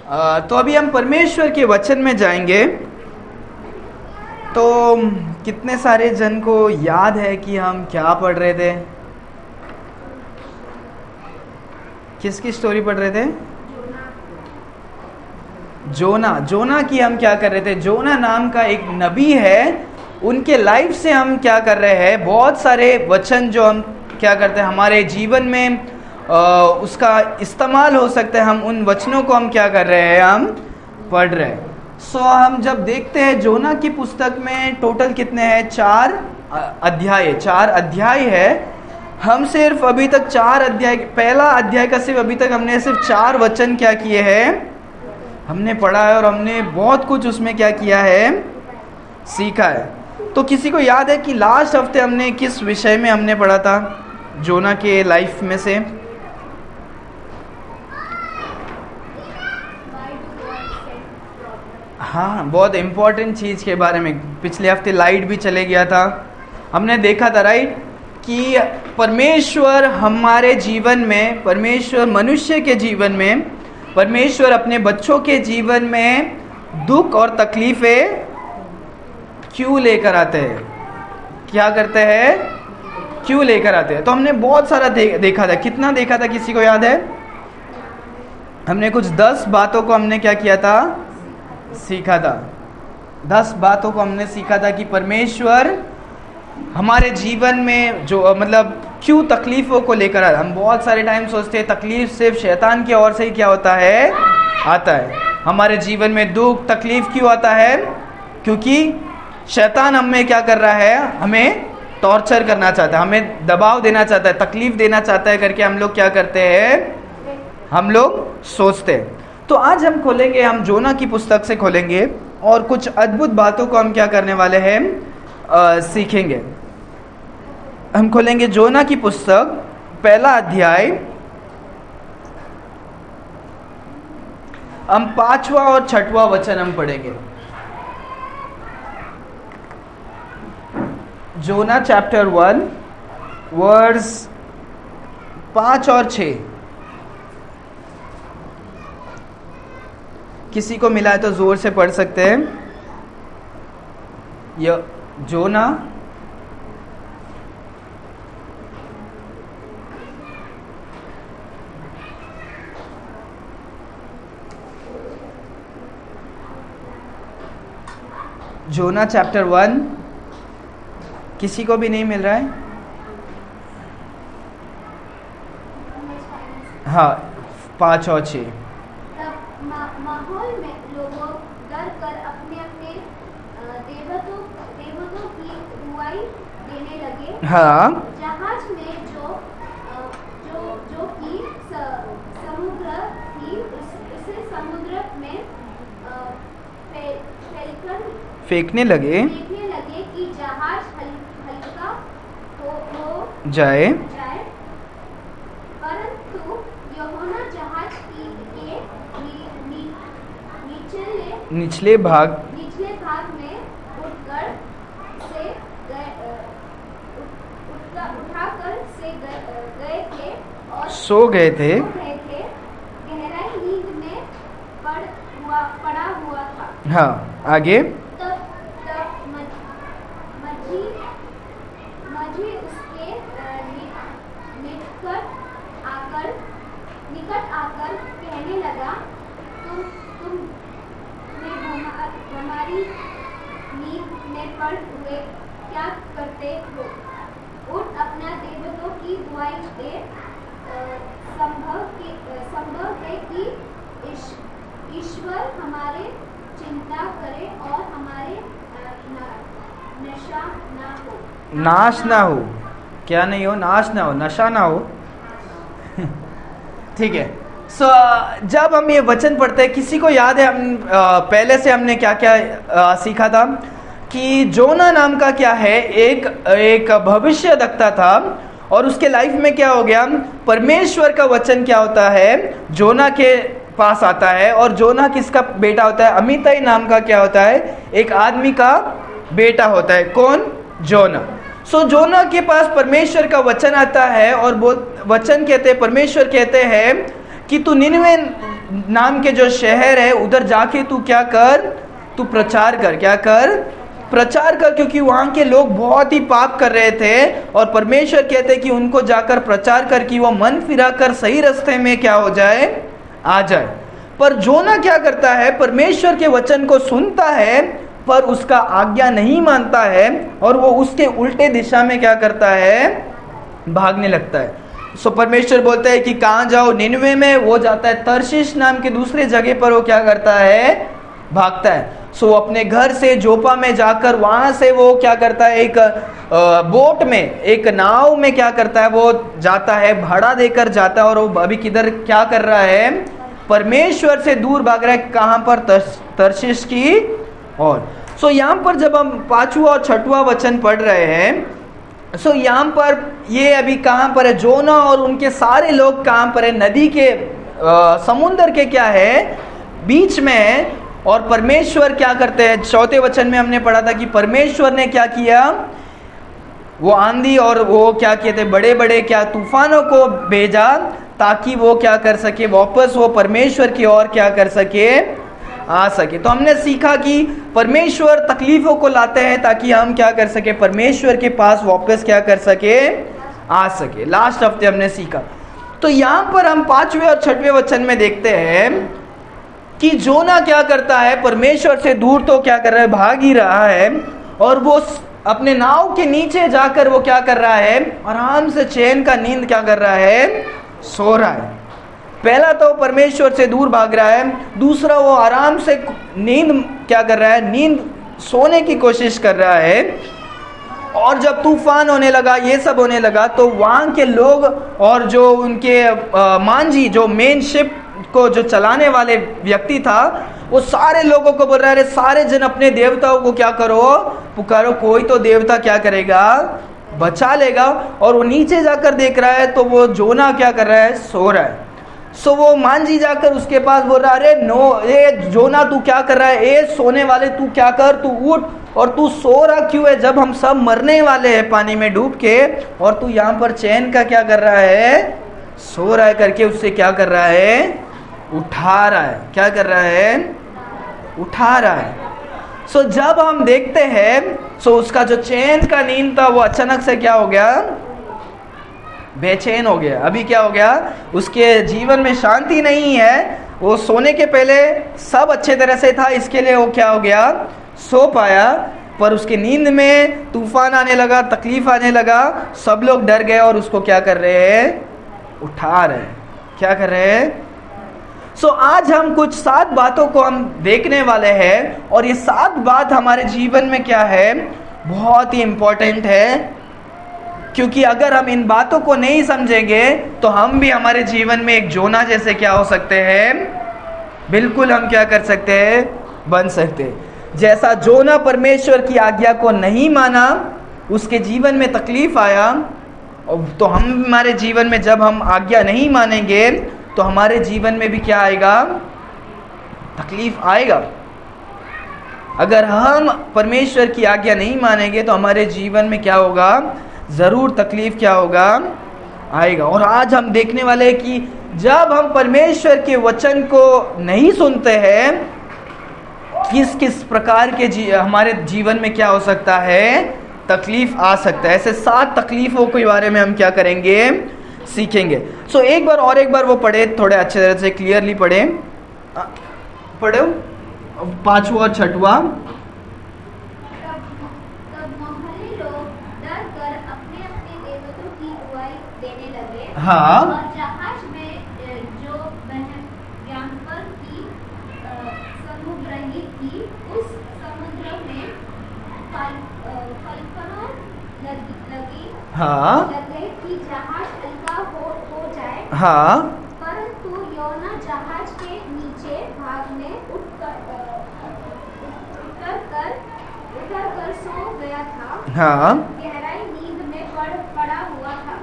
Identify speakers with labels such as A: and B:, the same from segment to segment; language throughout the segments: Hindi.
A: तो अभी हम परमेश्वर के वचन में जाएंगे। तो कितने सारे जन को याद है कि हम क्या पढ़ रहे थे? किसकी स्टोरी पढ़ रहे थे? जोना की हम क्या कर रहे थे? जोना नाम का एक नबी है, उनके लाइफ से हम क्या कर रहे हैं? बहुत सारे वचन जो हम क्या करते हैं हमारे जीवन में उसका इस्तेमाल हो सकता है, हम उन वचनों को हम क्या कर रहे हैं? हम पढ़ रहे हैं। हम जब देखते हैं जोना की पुस्तक में टोटल कितने हैं? 4 अध्याय है। हम सिर्फ अभी तक 4 अध्याय, पहला अध्याय का सिर्फ अभी तक हमने सिर्फ 4 वचन क्या किए हैं? हमने पढ़ा है और हमने बहुत कुछ उसमें क्या किया है? सीखा है। तो किसी को याद है कि लास्ट हफ्ते हमने किस विषय में हमने पढ़ा था जोना के लाइफ में से? हाँ, बहुत इम्पोर्टेंट चीज़ के बारे में। पिछले हफ्ते लाइट भी चले गया था, हमने देखा था राइट कि परमेश्वर हमारे जीवन में, परमेश्वर मनुष्य के जीवन में, परमेश्वर अपने बच्चों के जीवन में दुख और तकलीफ़ें क्यों लेकर आते हैं? क्या करते हैं? क्यों लेकर आते हैं? तो हमने बहुत सारा देखा था। कितना देखा था किसी को याद है? हमने कुछ 10 बातों को हमने क्या किया था? सीखा था। 10 बातों को हमने सीखा था कि परमेश्वर हमारे जीवन में जो मतलब क्यों तकलीफ़ों को लेकर आता है। हम बहुत सारे टाइम सोचते हैं तकलीफ़ सिर्फ शैतान की ओर से ही क्या होता है? आता है। हमारे जीवन में दुख तकलीफ़ क्यों आता है? क्योंकि शैतान हमें क्या कर रहा है? हमें टॉर्चर करना चाहता है, हमें दबाव देना चाहता है, तकलीफ़ देना चाहता है करके हम लोग क्या करते हैं? हम लोग सोचते हैं। तो आज हम खोलेंगे, हम जोना की पुस्तक से खोलेंगे और कुछ अद्भुत बातों को हम क्या करने वाले हैं? सीखेंगे। हम खोलेंगे जोना की पुस्तक, पहला अध्याय। हम 5वां और 6वां वचन हम पढ़ेंगे। जोना चैप्टर 1 वर्स 5 और 6। किसी को मिला है तो जोर से पढ़ सकते हैं। यह जोना चैप्टर 1। किसी को भी नहीं मिल रहा है? हाँ, 5 और 6।
B: माहौल में लोगों डर कर अपने अपने देवतों की दुआई देने लगे।
A: हाँ।
B: जहाज में जो कि समुद्र थी, उसे समुद्र में
A: फेंकने लगे
B: कि जहाज हल्का हो
A: जाए।
B: परंतु यूहन्ना जहाज के
A: निचले भाग
B: में उठाकर से गए थे और
A: सो गए थे।
B: गहराई नींद में पड़ा हुआ था।
A: हाँ, आगे।
B: तब मछली उसके निकट आकर कहने लगा, तुम हमारी नींद में पड़े हुए क्या करते हो? उठ अपना देवतों की दुआई दे। संभव है कि ईश्वर हमारे चिंता करे और हमारे
A: नाश ना हो। क्या नहीं हो? नाश ना हो, नशा ना हो। ठीक है। जब हम ये वचन पढ़ते हैं, किसी को याद है हम पहले से हमने क्या क्या सीखा था? कि जोना नाम का क्या है? एक भविष्यवक्ता था और उसके लाइफ में क्या हो गया? परमेश्वर का वचन क्या होता है? जोना के पास आता है। और जोना किसका बेटा होता है? अमित्ताई नाम का क्या होता है? एक आदमी का बेटा होता है। कौन? जोना। जोना के पास परमेश्वर का वचन आता है और वो वचन कहते हैं, परमेश्वर कहते हैं कि तू निनवे नाम के जो शहर है उधर जाके तू क्या कर, तू प्रचार कर, क्या कर, प्रचार कर, क्योंकि वहां के लोग बहुत ही पाप कर रहे थे और परमेश्वर कहते कि उनको जाकर प्रचार कर कि वो मन फिरा कर सही रास्ते में क्या हो जाए, आ जाए। पर जोना क्या करता है, परमेश्वर के वचन को सुनता है पर उसका आज्ञा नहीं मानता है और वो उसके उल्टे दिशा में क्या करता है, भागने लगता है। सो परमेश्वर बोलता है कि कहाँ जाओ, निनवे में, वो जाता है तर्शीश नाम के दूसरे जगह पर, वो क्या करता है, भागता है। सो अपने घर से जोपा में जाकर वहां से वो क्या करता है, एक बोट में, एक नाव में क्या करता है, वो जाता है, भाड़ा देकर जाता है और वो अभी किधर क्या कर रहा है, परमेश्वर से दूर भाग रहा है। कहाँ पर, तर्शीश की ओर। सो यहाँ पर जब हम 5वां और 6वां वचन पढ़ रहे हैं, सो यहाँ पर ये अभी कहाँ पर है, जोना और उनके सारे लोग कहाँ पर है, नदी के समुद्र के क्या है, बीच में है। और परमेश्वर क्या करते हैं, 4 वचन में हमने पढ़ा था कि परमेश्वर ने क्या किया, वो आंधी और वो क्या कहते बड़े बड़े क्या तूफानों को भेजा ताकि वो क्या कर सके, वापस वो परमेश्वर की ओर क्या कर सके, आ सके। तो हमने सीखा कि परमेश्वर तकलीफों को लाते हैं ताकि हम क्या कर सके, परमेश्वर के पास वापस क्या कर सके, आ सके। लास्ट हफ्ते हमने सीखा। तो यहाँ पर हम 5वें और 6वें वचन में देखते हैं कि जोना क्या करता है, परमेश्वर से दूर तो क्या कर रहा है, भाग ही रहा है और वो अपने नाव के नीचे जाकर वो क्या कर रहा है, आराम से चैन का नींद क्या कर रहा है, सो रहा है। पहला तो परमेश्वर से दूर भाग रहा है, दूसरा वो आराम से नींद क्या कर रहा है, नींद सोने की कोशिश कर रहा है। और जब तूफान होने लगा, ये सब होने लगा, तो वहाँ के लोग और जो उनके मांझी, जो मेन शिप को जो चलाने वाले व्यक्ति था, वो सारे लोगों को बोल रहा है, सारे जन अपने देवताओं को क्या करो, पुकारो, कोई तो देवता क्या करेगा, बचा लेगा। और वो नीचे जाकर देख रहा है तो वो जोना क्या कर रहा है, सो रहा है। सो वो मांझी जाकर उसके पास बोल रहा है, अरे नो, ये जोना तू क्या कर रहा है, ए सोने वाले तू क्या कर, तू उठ, और तू सो रहा क्यों है जब हम सब मरने वाले हैं पानी में डूब के, और तू यहाँ पर चैन का क्या कर रहा है, सो रहा है, करके उससे क्या कर रहा है, उठा रहा है। क्या कर रहा है, उठा रहा है। सो जब हम देखते हैं, सो उसका जो चैन का नींद था वो अचानक से क्या हो गया, बेचैन हो गया। अभी क्या हो गया, उसके जीवन में शांति नहीं है। वो सोने के पहले सब अच्छे तरह से था, इसके लिए वो क्या हो गया, सो पाया, पर उसके नींद में तूफान आने लगा, तकलीफ आने लगा, सब लोग डर गए और उसको क्या कर रहे हैं, उठा रहे हैं। क्या कर रहे हैं। सो आज हम कुछ 7 बातों को हम देखने वाले हैं और ये 7 बात हमारे जीवन में क्या है, बहुत ही इम्पोर्टेंट है। क्योंकि अगर हम इन बातों को नहीं समझेंगे तो हम भी हमारे जीवन में एक जोना जैसे क्या हो सकते हैं, बिल्कुल हम क्या कर सकते हैं, बन सकते हैं। जैसा जोना परमेश्वर की आज्ञा को नहीं माना, उसके जीवन में तकलीफ आया, तो हम हमारे जीवन में जब हम आज्ञा नहीं मानेंगे तो हमारे जीवन में भी क्या आएगा, तकलीफ आएगा। अगर हम परमेश्वर की आज्ञा नहीं मानेंगे तो हमारे जीवन में क्या होगा, ज़रूर तकलीफ क्या होगा, आएगा। और आज हम देखने वाले हैं कि जब हम परमेश्वर के वचन को नहीं सुनते हैं, किस किस प्रकार के हमारे जीवन में क्या हो सकता है, तकलीफ आ सकता है। ऐसे 7 तकलीफों के बारे में हम क्या करेंगे, सीखेंगे। सो एक बार वो पढ़े, थोड़े अच्छे तरह से क्लियरली पढ़े, पढ़ो 5वां और 6वां। हाँ,
B: और जहाज में जो भयंकर की समुद्र ही थी, उस समुद्र में कल्पना लगी,
A: हाँ,
B: लग गई कि जहाज हल्का हो जाए।
A: हाँ,
B: परंतु योना जहाज के नीचे भाग में उतर कर सो गया था।
A: हाँ,
B: गहराई नींद में पड़ा हुआ था।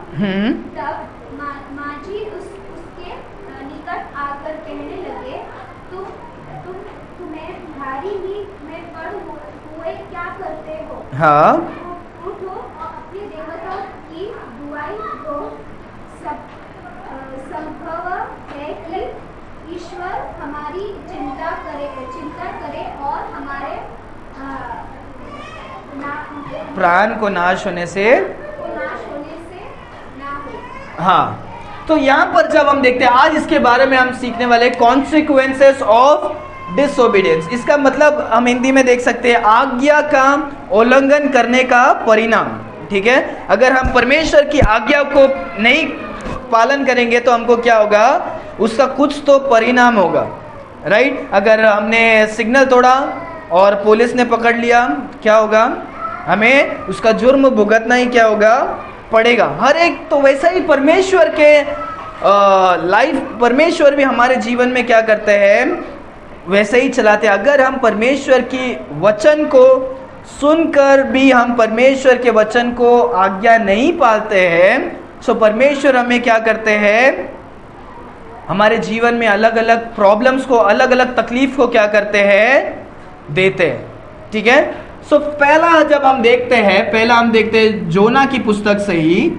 B: तब मांझी उसके निकट आकर कहने लगे, तुम्हें भारी नींद में पड़ हुए क्या करते हो?
A: हाँ,
B: उठो और अपने देवता की दुआई दो। संभव है कि ईश्वर
A: प्राण को नाश होने से
B: ना हो।
A: हाँ, तो यहाँ पर जब हम देखते हैं, आज इसके बारे में हम सीखने वाले कॉन्सिक्वेंसेस ऑफ डिसोबीडियंस। इसका मतलब हम हिंदी में देख सकते हैं आज्ञा का उल्लंघन करने का परिणाम। ठीक है, अगर हम परमेश्वर की आज्ञा को नहीं पालन करेंगे तो हमको क्या होगा, उसका कुछ तो परिणाम होगा। राइट, अगर हमने सिग्नल तोड़ा और पुलिस ने पकड़ लिया, क्या होगा, हमें उसका जुर्म भुगतना ही क्या होगा, पड़ेगा। हर एक, तो वैसा ही परमेश्वर के लाइफ, परमेश्वर भी हमारे जीवन में क्या करते हैं, वैसे ही चलाते हैं। अगर हम परमेश्वर की वचन को सुनकर भी हम परमेश्वर के वचन को आज्ञा नहीं पालते हैं, तो परमेश्वर हमें क्या करते हैं, हमारे जीवन में अलग अलग प्रॉब्लम्स को, अलग अलग तकलीफ को क्या करते हैं, देते हैं। ठीक है, सो पहला जब हम देखते हैं, पहला हम देखते हैं जोना की पुस्तक से ही,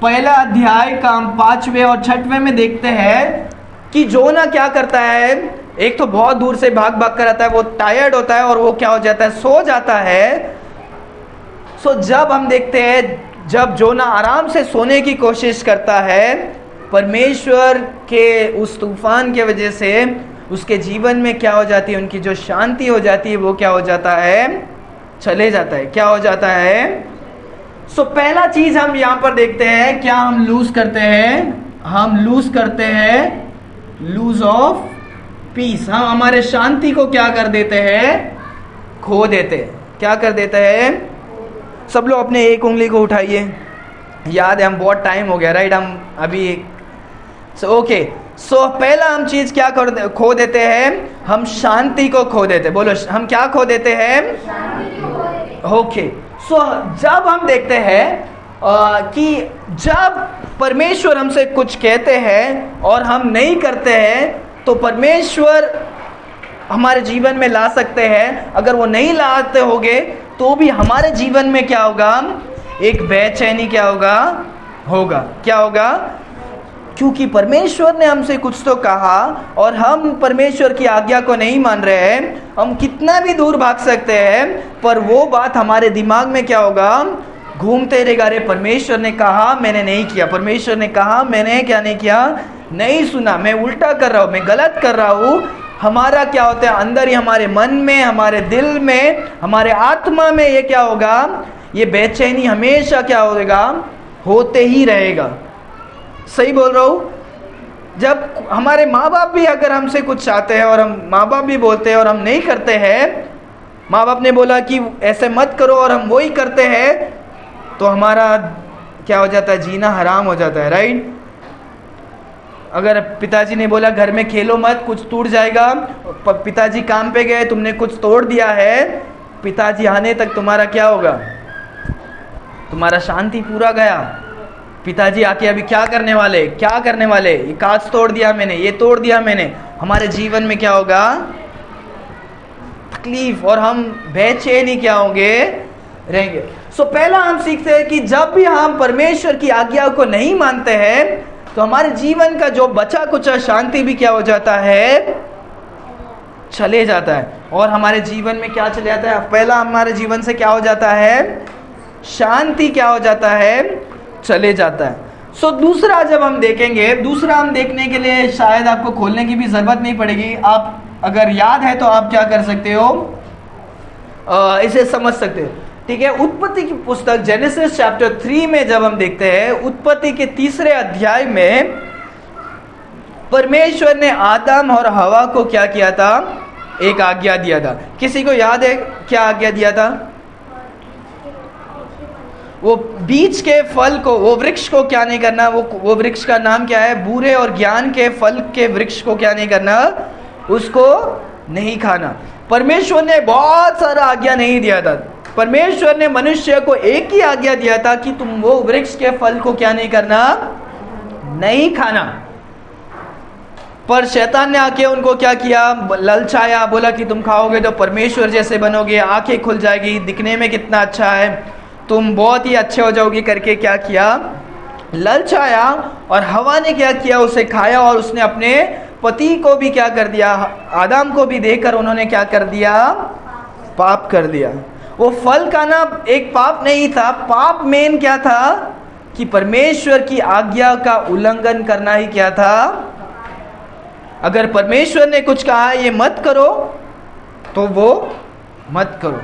A: पहला अध्याय का हम 5वें और 6वें में देखते हैं कि जोना क्या करता है। एक तो बहुत दूर से भाग भाग कर आता है, वो टायर्ड होता है और वो क्या हो जाता है, सो जाता है। सो जब हम देखते हैं, जब जोना आराम से सोने की कोशिश करता है, परमेश्वर के उस तूफान के वजह से उसके जीवन में क्या हो जाती है, उनकी जो शांति हो जाती है, वो क्या हो जाता है, चले जाता है। क्या हो जाता है, सो पहला चीज हम यहां पर देखते हैं, क्या हम लूज करते हैं, हम लूज करते हैं, लूज ऑफ पीस। हम हमारे शांति को क्या कर देते हैं, खो देते हैं। क्या कर देते हैं, सब लोग अपने एक उंगली को उठाइए, याद है हम बहुत टाइम हो गया, राइट, हम अभी ओके। सो पहला हम चीज क्या खो देते हैं, हम शांति को खो देते हैं। बोलो, हम क्या खो देते हैं, ओके। सो जब हम देखते हैं कि जब परमेश्वर हमसे कुछ कहते हैं और हम नहीं करते हैं, तो परमेश्वर हमारे जीवन में ला सकते हैं। अगर वो नहीं लाते होंगे तो भी हमारे जीवन में क्या होगा, एक बेचैनी क्या होगा, क्या होगा, क्योंकि परमेश्वर ने हमसे कुछ तो कहा और हम परमेश्वर की आज्ञा को नहीं मान रहे हैं। हम कितना भी दूर भाग सकते हैं, पर वो बात हमारे दिमाग में क्या होगा, घूमते रहेगा। अरे परमेश्वर ने कहा, मैंने नहीं किया, परमेश्वर ने कहा, मैंने क्या नहीं किया, नहीं सुना, मैं उल्टा कर रहा हूँ, मैं गलत कर रहा हूँ। हमारा क्या होता है, अंदर ही हमारे मन में, हमारे दिल में, हमारे आत्मा में ये क्या होगा, ये बेचैनी हमेशा क्या होगा, होते ही रहेगा। सही बोल रहा हूँ। जब हमारे माँ बाप भी अगर हमसे कुछ चाहते हैं और हम माँ बाप भी बोलते हैं और हम नहीं करते हैं, माँ बाप ने बोला कि ऐसे मत करो और हम वही करते हैं, तो हमारा क्या हो जाता है, जीना हराम हो जाता है। राइट, अगर पिताजी ने बोला घर में खेलो मत, कुछ टूट जाएगा, पिताजी काम पे गए, तुमने कुछ तोड़ दिया है, पिताजी आने तक तुम्हारा क्या होगा, तुम्हारा शांति पूरा गया। पिताजी आके अभी क्या करने वाले, ये कांच तोड़ दिया मैंने, ये तोड़ दिया मैंने, हमारे जीवन में क्या होगा, तकलीफ, और हम बेचैनी क्या होंगे, रहेंगे। सो पहला हम सीखते हैं कि जब भी हम परमेश्वर की आज्ञा को नहीं मानते हैं, तो हमारे जीवन का जो बचा कुचा शांति भी क्या हो जाता है, चले जाता है। और हमारे जीवन में क्या चले जाता है, पहला हमारे जीवन से क्या हो जाता है, शांति क्या हो जाता है, चले जाता है। सो दूसरा जब हम देखेंगे, दूसरा हम देखने के लिए शायद आपको खोलने की भी जरूरत नहीं पड़ेगी। आप अगर याद है तो आप क्या कर सकते हो, इसे समझ सकते हो। ठीक है, उत्पत्ति की पुस्तक जेनेसिस चैप्टर 3 में जब हम देखते हैं, उत्पत्ति के 3रे अध्याय में परमेश्वर ने आदम और हवा को क्या किया था, एक आज्ञा दिया था। किसी को याद है क्या आज्ञा दिया था? वो बीज के फल को, वो वृक्ष को क्या नहीं करना, वो वृक्ष का नाम क्या है, बुरे और ज्ञान के फल के वृक्ष को क्या नहीं करना, उसको नहीं खाना। परमेश्वर ने बहुत सारा आज्ञा नहीं दिया था। परमेश्वर ने मनुष्य को एक ही आज्ञा दिया था कि तुम वो वृक्ष के फल को क्या नहीं करना, नहीं खाना। पर शैतान ने आके उनको क्या किया, ललचाया, बोला कि तुम खाओगे तो परमेश्वर जैसे बनोगे, आंखें खुल जाएगी, दिखने में कितना अच्छा है, तुम बहुत ही अच्छे हो जाओगी करके क्या किया, ललचाया। और हवा ने क्या किया, उसे खाया और उसने अपने पति को भी क्या कर दिया, आदम को भी देकर उन्होंने क्या कर दिया, पाप कर दिया। वो फल खाना एक पाप नहीं था, पाप मेन क्या था कि परमेश्वर की आज्ञा का उल्लंघन करना ही क्या था। अगर परमेश्वर ने कुछ कहा ये मत करो तो वो मत करो।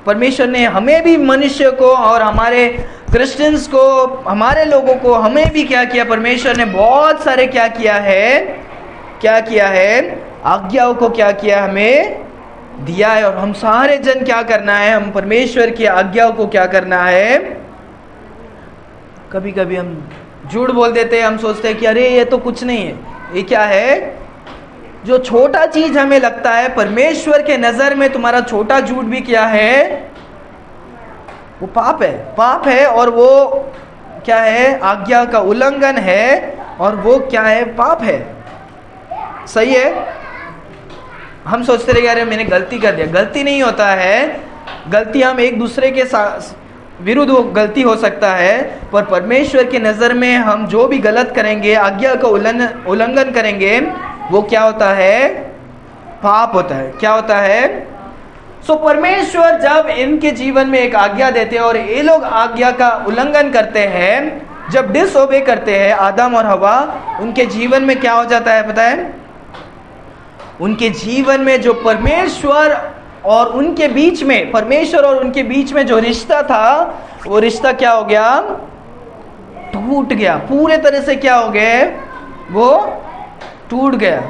A: परमेश्वर ने हमें भी, मनुष्य को और हमारे क्रिश्चियंस को, हमारे लोगों को, हमें भी क्या किया, परमेश्वर ने बहुत सारे क्या किया है, आज्ञाओं को क्या किया, हमें दिया है। और हम सारे जन क्या करना है, हम परमेश्वर की आज्ञाओं को क्या करना है। कभी कभी हम झूठ बोल देते हैं, हम सोचते हैं कि अरे ये तो कुछ नहीं है। ये क्या है, जो छोटा चीज हमें लगता है, परमेश्वर के नजर में तुम्हारा छोटा झूठ भी क्या है, वो पाप है और वो क्या है, आज्ञा का उल्लंघन है, और वो क्या है, पाप है। सही है। हम सोचते रहे अरे मैंने गलती कर दिया। गलती नहीं होता है, गलती हम एक दूसरे के विरुद्ध वो गलती हो सकता है, पर परमेश्वर की नज़र में हम जो भी गलत करेंगे, आज्ञा का उल्लंघन करेंगे, वो क्या होता है, पाप होता है। क्या होता है। सो परमेश्वर जब इनके जीवन में एक आज्ञा देते हैं और ये लोग आज्ञा का उल्लंघन करते हैं, जब डिसओबे करते हैं आदम और हवा, उनके जीवन में क्या हो जाता है पता है। उनके जीवन में जो परमेश्वर और उनके बीच में, परमेश्वर और उनके बीच में जो रिश्ता था, वो रिश्ता क्या हो गया, टूट गया। पूरे तरह से क्या हो गया, वो टूट गया।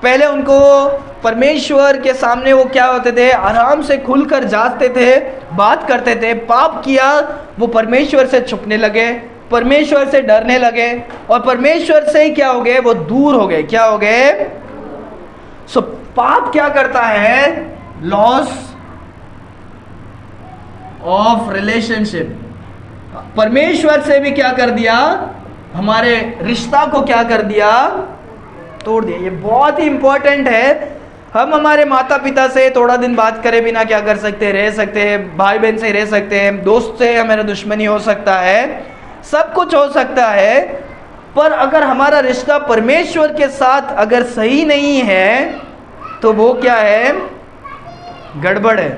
A: पहले उनको परमेश्वर के सामने वो क्या होते थे, आराम से खुलकर जाते थे, बात करते थे। पाप किया, वो परमेश्वर से छुपने लगे, परमेश्वर से डरने लगे, और परमेश्वर से ही क्या हो गए, वो दूर हो गए। क्या हो गए। सो पाप क्या करता है, लॉस ऑफ रिलेशनशिप। परमेश्वर से भी क्या कर दिया, हमारे रिश्ता को क्या कर दिया, तोड़ दिया। ये बहुत ही इंपॉर्टेंट है। हम हमारे माता पिता से थोड़ा दिन बात करे बिना क्या कर सकते हैं, रह सकते हैं। भाई बहन से रह सकते हैं, दोस्त से हमारा दुश्मनी हो सकता है, सब कुछ हो सकता है। पर अगर हमारा रिश्ता परमेश्वर के साथ अगर सही नहीं है, तो वो क्या है, गड़बड़ है।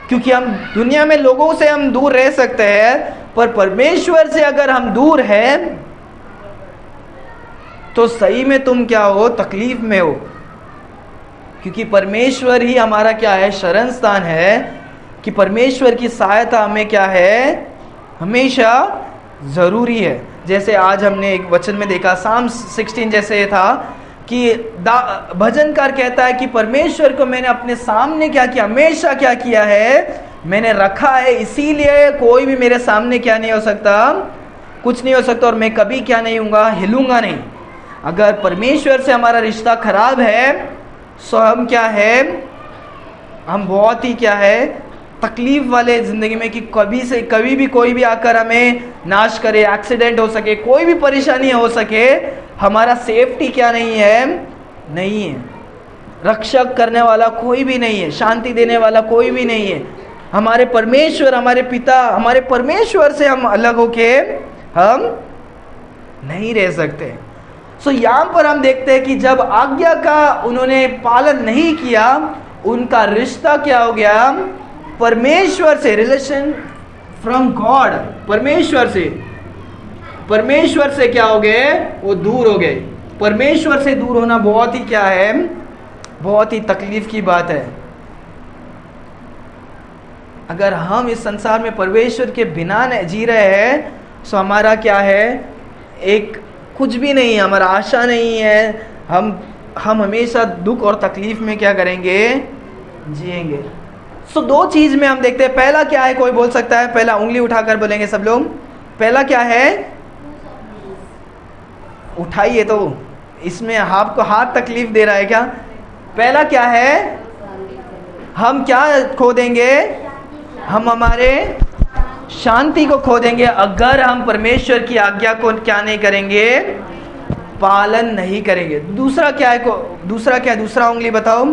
A: क्योंकि हम दुनिया में लोगों से हम दूर रह सकते हैं, पर परमेश्वर से अगर हम दूर हैं, तो सही में तुम क्या हो, तकलीफ में हो। क्योंकि परमेश्वर ही हमारा क्या है, शरण स्थान है। कि परमेश्वर की सहायता हमें क्या है, हमेशा ज़रूरी है। जैसे आज हमने एक वचन में देखा, साम 16 जैसे था कि भजनकार कहता है कि परमेश्वर को मैंने अपने सामने क्या किया, हमेशा क्या किया है, मैंने रखा है, इसीलिए कोई भी मेरे सामने क्या नहीं हो सकता, कुछ नहीं हो सकता, और मैं कभी क्या नहीं हूँगा, हिलूंगा नहीं। अगर परमेश्वर से हमारा रिश्ता खराब है, सो हम क्या है, हम बहुत ही क्या है, तकलीफ वाले ज़िंदगी में, कि कभी भी कोई भी आकर हमें नाश करे, एक्सीडेंट हो सके, कोई भी परेशानी हो सके, हमारा सेफ्टी क्या नहीं है, रक्षक करने वाला कोई भी नहीं है, शांति देने वाला कोई भी नहीं है। हमारे परमेश्वर, हमारे पिता, हमारे परमेश्वर से हम अलग होके हम नहीं रह सकते। सो यहाँ पर हम देखते हैं कि जब आज्ञा का उन्होंने पालन नहीं किया, उनका रिश्ता क्या हो गया, परमेश्वर से, रिलेशन फ्रॉम गॉड, परमेश्वर से क्या हो गए, वो दूर हो गए। परमेश्वर से दूर होना बहुत ही क्या है, बहुत ही तकलीफ की बात है। अगर हम इस संसार में परमेश्वर के बिना जी रहे हैं, तो हमारा क्या है, एक कुछ भी नहीं है, हमारा आशा नहीं है। हम हमेशा दुख और तकलीफ में क्या करेंगे, जिएंगे। सो दो चीज में हम देखते हैं। पहला क्या है, कोई बोल सकता है, पहला उंगली उठाकर बोलेंगे सब लोग। पहला क्या है, उठाइए, तो इसमें आपको हाथ तकलीफ दे रहा है क्या। पहला क्या है, हम क्या खो देंगे, हम हमारे शांति को खो देंगे, अगर हम परमेश्वर की आज्ञा को क्या नहीं करेंगे, पालन नहीं करेंगे। दूसरा क्या है, दूसरा उंगली बताओ,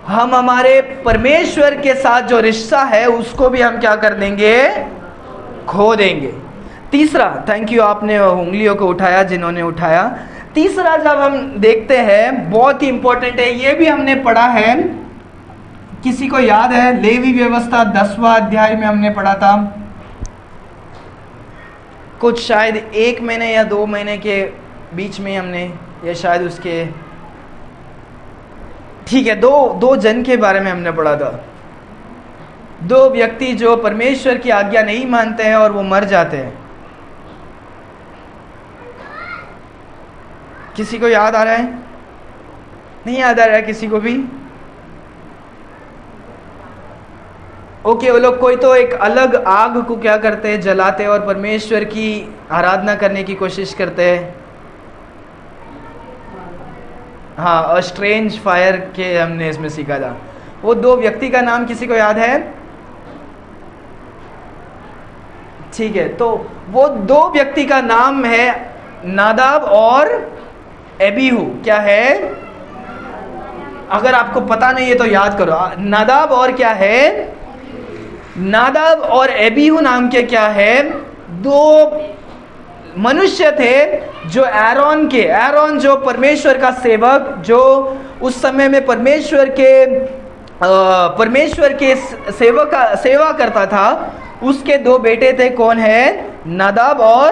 A: हम हमारे परमेश्वर के साथ जो रिश्ता है उसको भी हम क्या कर देंगे, खो देंगे। तीसरा, थैंक यू, आपने उंगलियों को उठाया जिन्होंने उठाया। तीसरा जब हम देखते हैं, बहुत ही इंपॉर्टेंट है, ये भी हमने पढ़ा है, किसी को याद है? लेवी व्यवस्था 10वां अध्याय में हमने पढ़ा था, कुछ शायद 1 महीने या 2 महीने के बीच में हमने, या शायद उसके, ठीक है, दो जन के बारे में हमने पढ़ा था। 2 व्यक्ति जो परमेश्वर की आज्ञा नहीं मानते हैं और वो मर जाते हैं। किसी को याद आ रहा है? नहीं याद आ रहा है किसी को भी? ओके, वो लोग कोई तो एक अलग आग को क्या करते हैं, जलाते हैं और परमेश्वर की आराधना करने की कोशिश करते हैं। हाँ, अ स्ट्रेंज फायर के हमने इसमें सीखा था। वो 2 व्यक्ति का नाम किसी को याद है? ठीक है, तो वो 2 व्यक्ति का नाम है नादाब और एबीहू। क्या है? अगर आपको पता नहीं है तो याद करो। नादाब और क्या है? नादाब और एबीहू नाम के क्या है? 2 मनुष्य थे जो एरोन जो परमेश्वर का सेवक, जो उस समय में परमेश्वर के सेवा करता था, उसके 2 बेटे थे। कौन है? नादाब और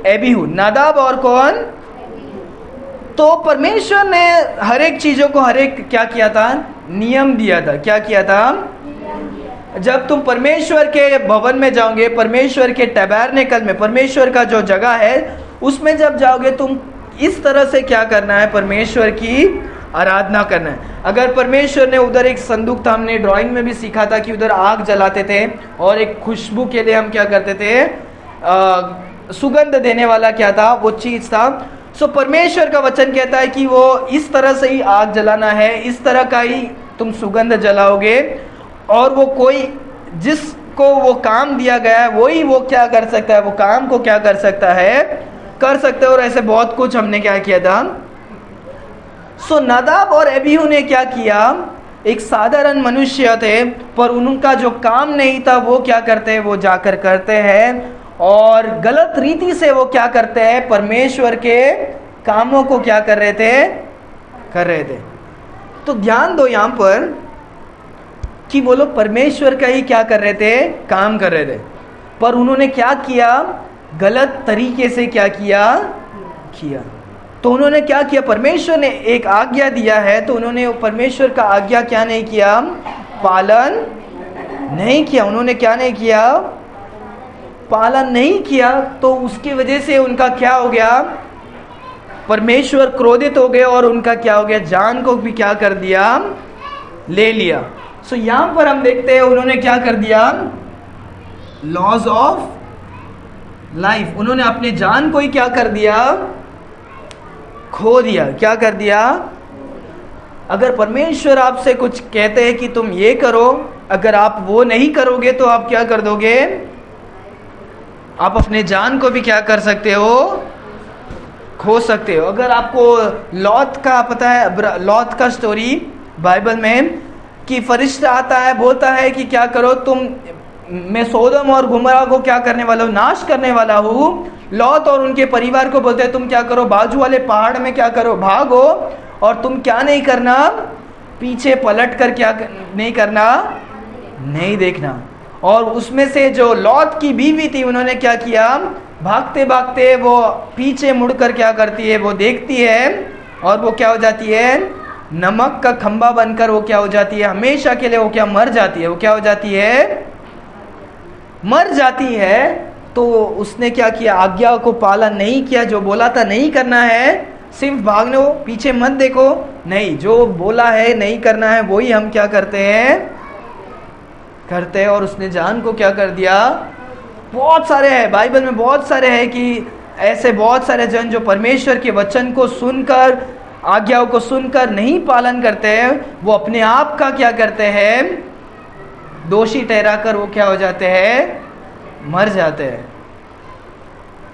A: एबीहू। नादाब और कौन? तो परमेश्वर ने हर एक चीजों को क्या किया था? नियम दिया था। क्या किया था? जब तुम परमेश्वर के भवन में जाओगे, परमेश्वर के टैबरनेकल में, परमेश्वर का जो जगह है उसमें जब जाओगे, तुम इस तरह से क्या करना है? परमेश्वर की आराधना करना है। अगर परमेश्वर ने उधर एक संदूक था, हमने ड्राइंग में भी सीखा था कि उधर आग जलाते थे और एक खुशबू के लिए हम क्या करते थे? सुगंध देने वाला क्या था? वो चीज था। सो परमेश्वर का वचन कहता है कि वो इस तरह से ही आग जलाना है, इस तरह का ही तुम सुगंध जलाओगे, और वो कोई जिसको वो काम दिया गया है वही वो क्या कर सकता है? वो काम को क्या कर सकता है? कर सकते हो। और ऐसे बहुत कुछ हमने क्या किया था। सो नादाब और एबीहू ने क्या किया? एक साधारण मनुष्य थे, पर उनका जो काम नहीं था वो क्या करते हैं? वो जाकर करते हैं, और गलत रीति से वो क्या करते हैं? परमेश्वर के कामों को क्या कर रहे थे? कर रहे थे। तो ध्यान दो यहाँ पर कि वो लोग परमेश्वर का ही क्या कर रहे थे? काम कर रहे थे, पर उन्होंने क्या किया? गलत तरीके से क्या किया? तो उन्होंने क्या किया? परमेश्वर ने एक आज्ञा दिया है, तो उन्होंने परमेश्वर का आज्ञा क्या नहीं किया? पालन नहीं किया। उन्होंने क्या नहीं किया? पालन नहीं किया। तो उसकी वजह से उनका क्या हो गया? परमेश्वर क्रोधित हो गए और उनका क्या हो गया? जान को भी क्या कर दिया? ले लिया। सो यहां पर हम देखते हैं उन्होंने क्या कर दिया? Laws of life. उन्होंने अपने जान को ही क्या कर दिया? खो दिया। क्या कर दिया? अगर परमेश्वर आपसे कुछ कहते हैं कि तुम ये करो, अगर आप वो नहीं करोगे तो आप क्या कर दोगे? आप अपने जान को भी क्या कर सकते हो? खो सकते हो। अगर आपको लॉत का पता है, लॉत का स्टोरी बाइबल में, कि फरिश्ता आता है, बोलता है कि क्या करो तुम, मैं सोदम और गुमरा को क्या करने वाला हूँ? नाश करने वाला हूँ। लॉत और उनके परिवार को बोलते हैं तुम क्या करो? बाजू वाले पहाड़ में क्या करो? भागो, और तुम क्या नहीं करना? पीछे पलट कर क्या नहीं करना? नहीं देखना। और उसमें से जो लॉत की बीवी थी, उन्होंने क्या किया? भागते भागते वो पीछे मुड़कर क्या करती है? वो देखती है, और वो क्या हो जाती है? नमक का खंबा बनकर वो क्या हो जाती है? हमेशा के लिए वो क्या मर जाती है? वो क्या हो जाती है? मर जाती है। तो उसने क्या किया? आज्ञा को पालन नहीं किया। जो बोला था नहीं करना है, सिर्फ भागने, पीछे मत देखो, नहीं, जो बोला है नहीं करना है वही हम क्या करते हैं? करते हैं। और उसने जान को क्या कर दिया? बहुत सारे हैं बाइबल में, बहुत सारे हैं कि ऐसे बहुत सारे जन जो परमेश्वर के वचन को सुनकर, आज्ञाओं को सुनकर नहीं पालन करते हैं, वो अपने आप का क्या करते हैं? दोषी ठहराकर वो क्या हो जाते हैं? मर जाते हैं।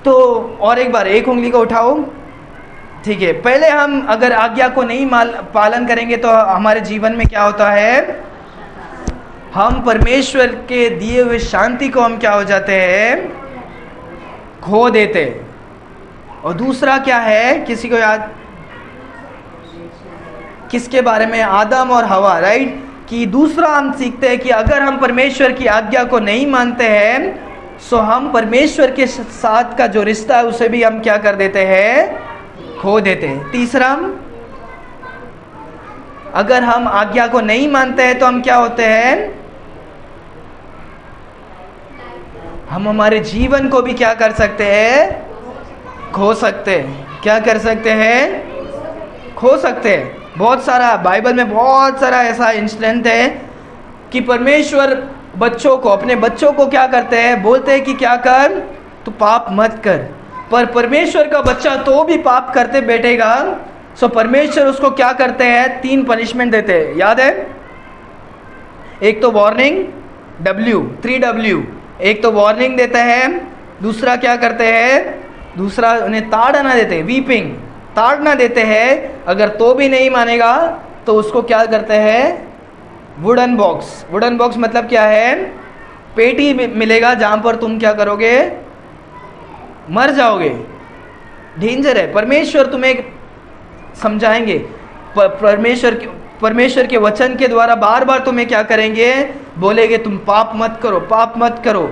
A: तो और एक बार एक उंगली को उठाओ। ठीक है, पहले हम अगर आज्ञा को नहीं पालन करेंगे तो हमारे जीवन में क्या होता है? हम परमेश्वर के दिए हुए शांति को हम क्या हो जाते हैं? खो देते। और दूसरा क्या है, किसी को याद, किसके बारे में? आदम और हवा, राइट। कि दूसरा हम सीखते हैं कि अगर हम परमेश्वर की आज्ञा को नहीं मानते हैं सो हम परमेश्वर के साथ का जो रिश्ता है उसे भी हम क्या कर देते हैं, खो देते हैं। तीसरा, अगर हम आज्ञा को नहीं मानते हैं तो हम क्या होते हैं, हम हमारे जीवन को भी क्या कर सकते हैं, खो सकते हैं। क्या कर सकते हैं, खो सकते हैं। बहुत सारा बाइबल में बहुत सारा ऐसा इंसिडेंट है कि परमेश्वर बच्चों को, अपने बच्चों को क्या करते हैं, बोलते हैं कि क्या कर, तू पाप मत कर। पर परमेश्वर का बच्चा तो भी पाप करते बैठेगा, सो परमेश्वर उसको क्या करते हैं, 3 पनिशमेंट देते हैं, याद है? एक तो वार्निंग, 3W। एक तो वार्निंग देते हैं, दूसरा क्या करते हैं, दूसरा उन्हें ताड़ना देते हैं, वीपिंग, ताड़ना देते हैं। अगर तो भी नहीं मानेगा तो उसको क्या करते हैं, वुडन बॉक्स। वुडन बॉक्स मतलब क्या है, पेटी मिलेगा जहां पर तुम क्या करोगे, मर जाओगे। डेंजर है। परमेश्वर तुम्हें समझाएंगे, परमेश्वर के वचन के द्वारा बार बार तुम्हें क्या करेंगे, बोलेंगे तुम पाप मत करो, पाप मत करो,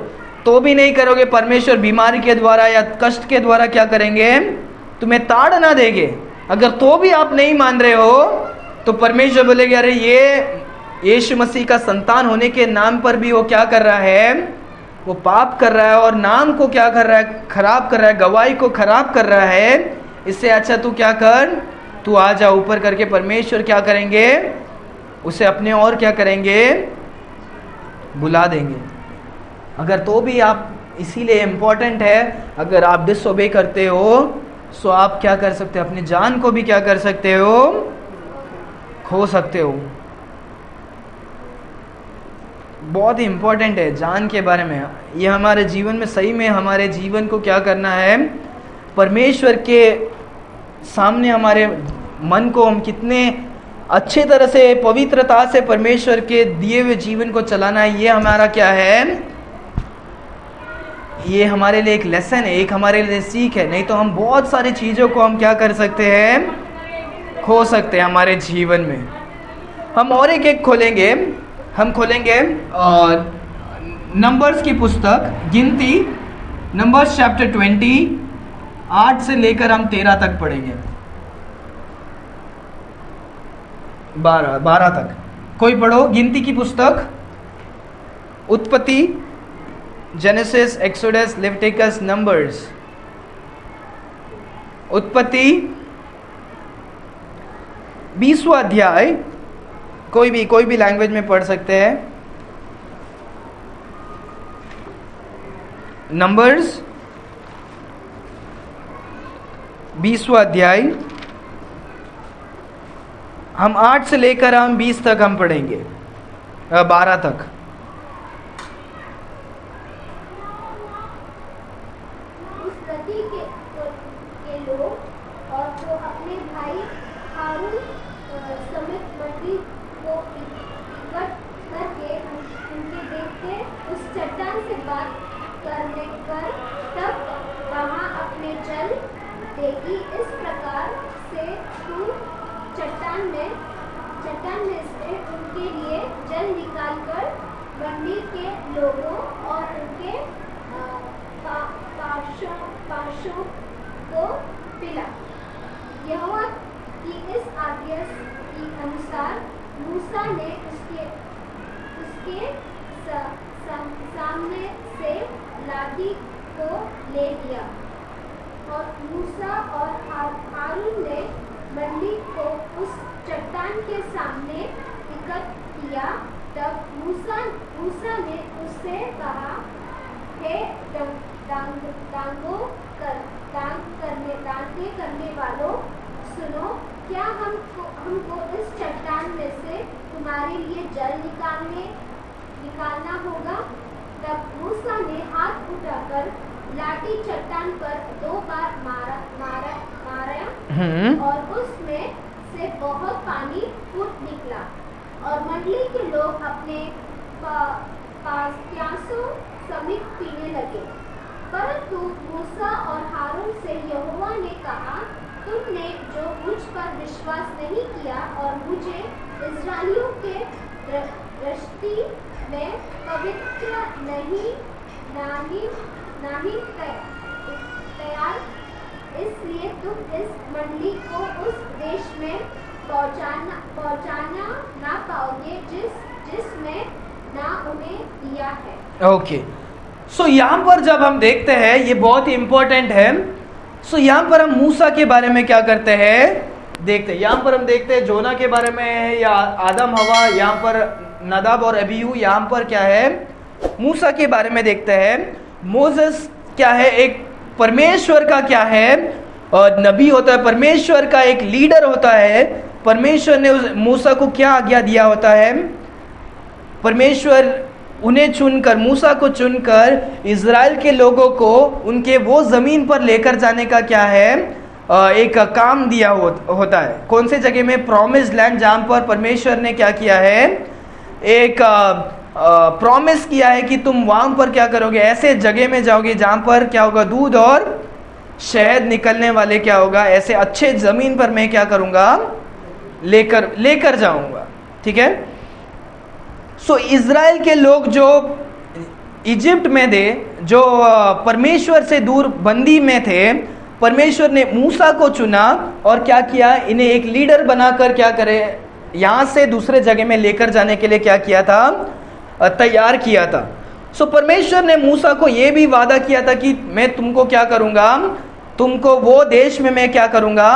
A: तो भी नहीं करोगे। परमेश्वर बीमारी के द्वारा या कष्ट के द्वारा क्या करेंगे, तुम्हें ताड़ना देंगे। अगर तो भी आप नहीं मान रहे हो तो परमेश्वर बोलेगे अरे ये यीशु मसीह का संतान होने के नाम पर भी वो क्या कर रहा है, वो पाप कर रहा है और नाम को क्या कर रहा है, खराब कर रहा है, गवाही को खराब कर रहा है। इससे अच्छा तू क्या कर, तू आ जा ऊपर करके। परमेश्वर क्या करेंगे, उसे अपने और क्या करेंगे, बुला देंगे। अगर तो भी आप, इसीलिए इम्पोर्टेंट है, अगर आप डिसओबे करते हो सो आप क्या कर सकते हो, अपनी जान को भी क्या कर सकते हो, खो सकते हो। बहुत ही इम्पोर्टेंट है जान के बारे में। ये हमारे जीवन में, सही में हमारे जीवन को क्या करना है, परमेश्वर के सामने हमारे मन को हम कितने अच्छे तरह से, पवित्रता से परमेश्वर के दिए हुए जीवन को चलाना है, ये हमारा क्या है, ये हमारे लिए एक लेसन है, एक हमारे लिए सीख है। नहीं तो हम बहुत सारी चीज़ों को हम क्या कर सकते हैं, खो सकते हैं हमारे जीवन में। हम और एक खोलेंगे, हम खोलेंगे और नंबर्स की पुस्तक, गिनती, नंबर्स चैप्टर 20, 8 से लेकर हम 13 तक पढ़ेंगे, 12 तक। कोई पढ़ो गिनती की पुस्तक, उत्पत्ति, जेनेसिस, एक्सोडस, लेविटिकस, नंबर्स। उत्पत्ति 20वां अध्याय, कोई भी लैंग्वेज में पढ़ सकते हैं। नंबर्स 20वां अध्याय, हम 8 से लेकर हम 20 तक हम पढ़ेंगे, 12 तक।
B: चट्टान में से उनके लिए जल निकालकर मंडी के लोगों और उनके पाशों को पिला। यहोवा की इस आज्ञा के अनुसार मूसा ने उसके सामने से लाठी को ले लिया और मूसा और हारून ने मंडी को उस चट्टान के सामने एकत्र किया। तब मूसा ने उससे कहा, हे डांटे करने वालों, सुनो, क्या हमको इस चट्टान में से तुम्हारे लिए जल निकालना होगा। तब मूसा ने हाथ उठाकर लाठी चट्टान पर 2 बार मारा और उसमें से बहुत पानी फूट निकला और मंडली के लोग अपने प्यासों समेत पीने लगे। परंतु मूसा और हारून से यहोवा ने विश्वास नहीं किया और मुझे इस्राएलियों के दृष्टि में पवित्र नहीं तैयार, इसलिए तुम इस मंडली को उस देश में पहुंचाना ना पाओगे जिसमें ना उन्हें दिया है।
A: ओके, सो यहाँ पर जब हम देखते हैं, ये बहुत ही इंपॉर्टेंट है। सो यहाँ पर हम मूसा के बारे में क्या करते हैं, देखते हैं। यहाँ पर हम देखते हैं जोना के बारे में है, या आदम हवा, यहाँ पर नदाब और अबीहू, यहाँ पर क्या है, मूसा के बारे में देखते हैं। मोसेस क्या है, एक परमेश्वर का क्या है, नबी होता है, परमेश्वर का एक लीडर होता है। परमेश्वर ने उस मूसा को क्या आज्ञा दिया होता है, परमेश्वर उन्हें चुनकर, मूसा को चुनकर इज़राइल के लोगों को उनके वो ज़मीन पर लेकर जाने का क्या है, एक काम दिया होता है। कौन से जगह में, प्रॉमिस्ड लैंड, जहाँ पर परमेश्वर ने क्या किया है, एक प्रॉमिस किया है कि तुम वहाँ पर क्या करोगे, ऐसे जगह में जाओगे जहाँ पर क्या होगा, दूध और शहद निकलने वाले क्या होगा, ऐसे अच्छे ज़मीन पर मैं क्या करूँगा, लेकर जाऊँगा। ठीक है। सो इज़राइल के लोग जो इजिप्ट में थे, जो परमेश्वर से दूर बंदी में थे, परमेश्वर ने मूसा को चुना और क्या किया, इन्हें एक लीडर बनाकर क्या करे, यहाँ से दूसरे जगह में लेकर जाने के लिए क्या किया था, तैयार किया था। सो परमेश्वर ने मूसा को ये भी वादा किया था कि मैं तुमको क्या करूँगा, तुमको वो देश में मैं क्या करूँगा,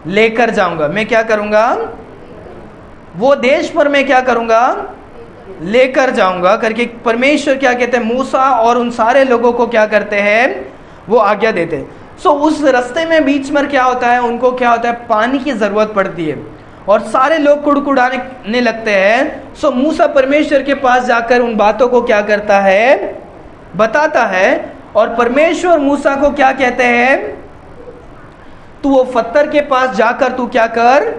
A: लेकर जाऊँगा। मैं क्या करूँगा, वो देश पर मैं क्या करूँगा, लेकर जाऊँगा करके परमेश्वर क्या कहते हैं, मूसा और उन सारे लोगों को क्या करते हैं, वो आज्ञा देते हैं। सो उस रास्ते में बीच में क्या होता है, उनको क्या होता है, पानी की ज़रूरत पड़ती है और सारे लोग कुड़कुड़ाने लगते हैं। सो मूसा परमेश्वर के पास जाकर उन बातों को क्या करता है, बताता है। और परमेश्वर मूसा को क्या कहते हैं, तू वो पत्थर के पास जाकर तू क्या कर,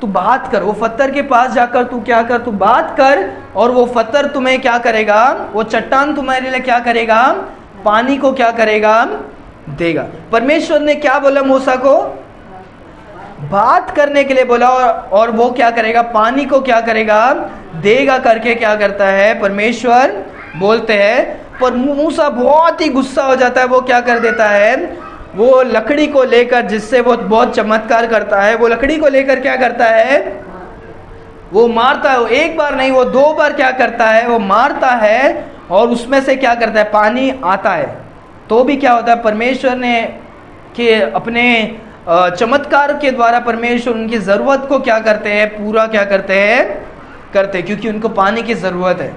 A: तू बात कर। वो पत्थर के पास जाकर तू क्या कर, तू बात कर, और वो पत्थर तुम्हें क्या करेगा, वो चट्टान तुम्हारे लिए क्या करेगा, पानी को क्या करेगा, देगा। परमेश्वर ने क्या बोला मूसा को, बात करने के लिए बोला, और वो क्या करेगा, पानी को क्या करेगा, देगा करके क्या करता है, परमेश्वर बोलते हैं। पर मूसा बहुत ही गुस्सा हो जाता है। वो क्या कर देता है, वो लकड़ी को लेकर, जिससे वो बहुत चमत्कार करता है, वो लकड़ी को लेकर क्या करता है, वो मारता है। एक बार नहीं, वो 2 बार क्या करता है, वो मारता है, और उसमें से क्या करता है, पानी आता है। तो भी क्या होता है, परमेश्वर ने के अपने चमत्कार के द्वारा परमेश्वर उनकी ज़रूरत को क्या करते हैं, पूरा क्या करते हैं, क्योंकि उनको पानी की ज़रूरत है।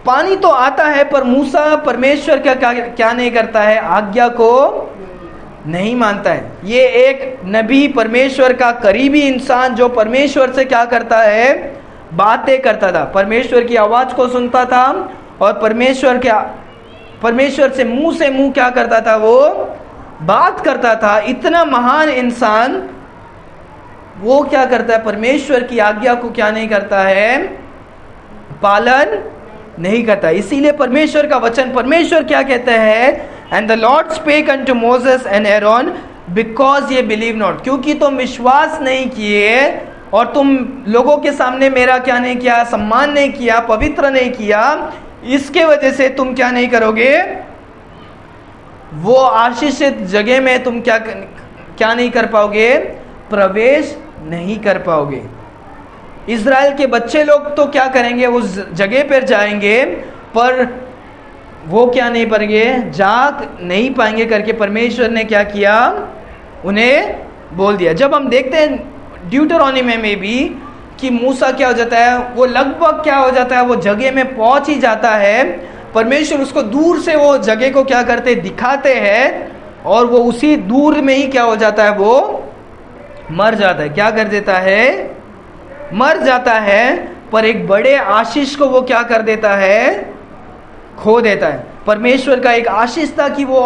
A: पानी तो आता है, पर मूसा परमेश्वर क्या नहीं करता है, आज्ञा को नहीं मानता है। ये एक नबी, परमेश्वर का करीबी इंसान, जो परमेश्वर से क्या करता है, बातें करता था, परमेश्वर की आवाज़ को सुनता था, और परमेश्वर से मुंह क्या करता था, वो बात करता था। इतना महान इंसान वो क्या करता है, परमेश्वर की आज्ञा को क्या नहीं करता है, पालन नहीं करता। इसीलिए परमेश्वर का वचन, परमेश्वर क्या कहते हैं, and the Lord spake unto Moses and Aaron because ye believe not, क्योंकि तुम विश्वास नहीं किए और तुम लोगों के सामने मेरा क्या नहीं किया, सम्मान नहीं किया, पवित्र नहीं किया, इसके वजह से तुम क्या नहीं करोगे, वो आशीषित जगह में तुम क्या नहीं कर पाओगे, प्रवेश नहीं कर पाओगे। इज़राइल के बच्चे लोग तो क्या करेंगे, उस जगह पर जाएंगे, पर वो क्या नहीं पाएंगे, जा नहीं पाएंगे करके परमेश्वर ने क्या किया, उन्हें बोल दिया। जब हम देखते हैं ड्यूटरॉनमी में भी कि मूसा क्या हो जाता है, वो लगभग क्या हो जाता है, वो जगह में पहुंच ही जाता है, परमेश्वर उसको दूर से वो जगह को क्या करते, दिखाते हैं, और वो उसी दूर में ही क्या हो जाता है, वो मर जाता है। क्या कर देता है, मर जाता है। पर एक बड़े आशीष को वो क्या कर देता है, खो देता है। परमेश्वर का एक आशीष था कि वो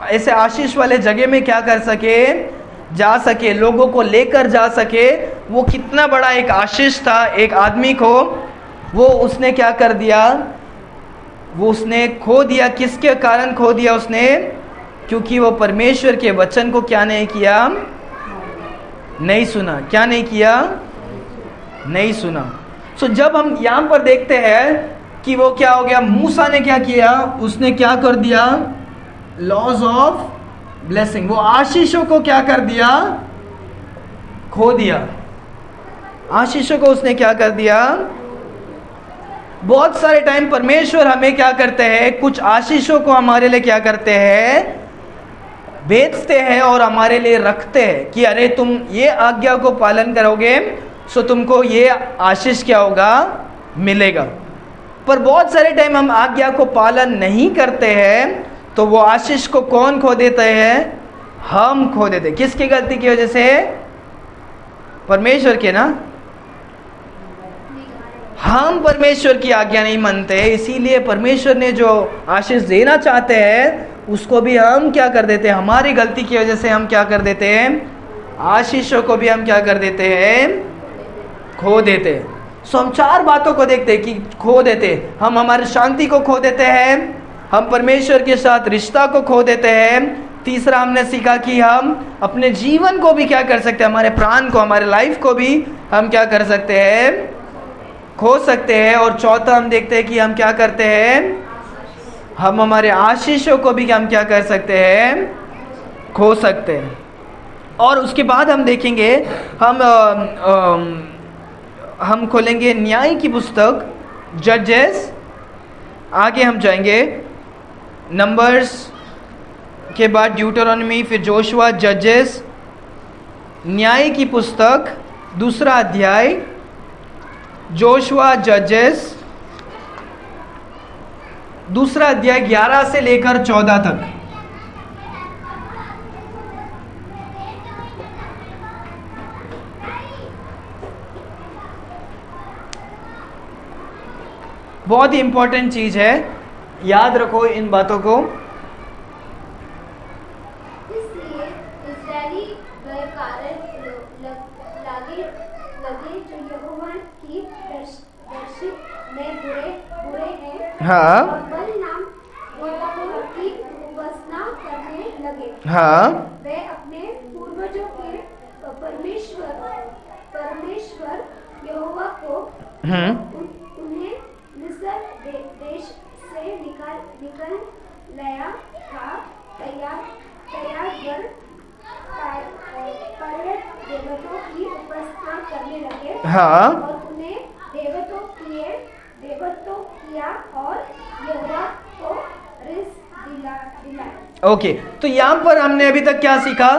A: ऐसे आशीष वाले जगह में क्या कर सके, जा सके, लोगों को लेकर जा सके। वो कितना बड़ा एक आशीष था एक आदमी को, वो उसने क्या कर दिया, वो उसने खो दिया। किसके कारण खो दिया उसने, क्योंकि वो परमेश्वर के वचन को क्या नहीं किया, नहीं सुना। क्या नहीं किया, नहीं सुना। सो जब हम यहाँ पर देखते हैं कि वो क्या हो गया, मूसा ने क्या किया, उसने क्या कर दिया, लॉज ऑफ ब्लेसिंग, वो आशीषों को क्या कर दिया, खो दिया। आशीषों को उसने क्या कर दिया। बहुत सारे टाइम परमेश्वर हमें क्या करते हैं, कुछ आशीषों को हमारे लिए क्या करते हैं, बेचते हैं और हमारे लिए रखते हैं कि अरे तुम ये आज्ञा को पालन करोगे सो तुमको ये आशीष क्या होगा, मिलेगा। पर बहुत सारे टाइम हम आज्ञा को पालन नहीं करते हैं तो वो आशीष को कौन खो देते हैं, हम खो देते। किसकी गलती की वजह से, परमेश्वर के ना। हम परमेश्वर की आज्ञा नहीं मानते, इसीलिए परमेश्वर ने जो आशीष देना चाहते हैं उसको भी हम क्या कर देते हैं, हमारी गलती की वजह से हम क्या कर देते हैं, आशीषों को भी हम क्या कर देते हैं, खो देते हैं। सो हम चार बातों को देखते हैं कि खो देते हैं। हम हमारी शांति को खो देते हैं, हम परमेश्वर के साथ रिश्ता को खो देते हैं। तीसरा हमने सीखा कि हम अपने जीवन को भी क्या कर सकते हैं, हमारे प्राण को, हमारे लाइफ को भी हम क्या कर सकते हैं, खो सकते हैं। और चौथा हम देखते हैं कि हम क्या करते हैं, हम हमारे आशीषों को भी हम क्या कर सकते हैं, खो सकते हैं। और उसके बाद हम देखेंगे, हम खोलेंगे न्याय की पुस्तक, जजेस, आगे हम जाएंगे नंबर्स के बाद ड्यूटरोनॉमी, फिर जोशुआ, जजेस, न्याय की पुस्तक 2 अध्याय, जोशुआ, जजेस 2 अध्याय 11 से लेकर 14 तक। बहुत ही इंपॉर्टेंट चीज है, याद रखो इन बातों को।
B: इसलिए इस्राएली कारण लगे जो यहोवा की दृष्टि में बुरे हैं,
A: हाँ,
B: और बलिनाम देवताओं की उपासना करने लगे।
A: हाँ,
B: वे अपने पूर्वजों के परमेश्वर यहोवा को उन्हें मिस्र देश से निकल लाया था, तैयार कर देवताओं की उपासना करने लगे।
A: हाँ,
B: और उन्हें देवताओं किया और यहोवा को रिस दिलाया।
A: ओके, तो यहाँ पर हमने अभी तक क्या सीखा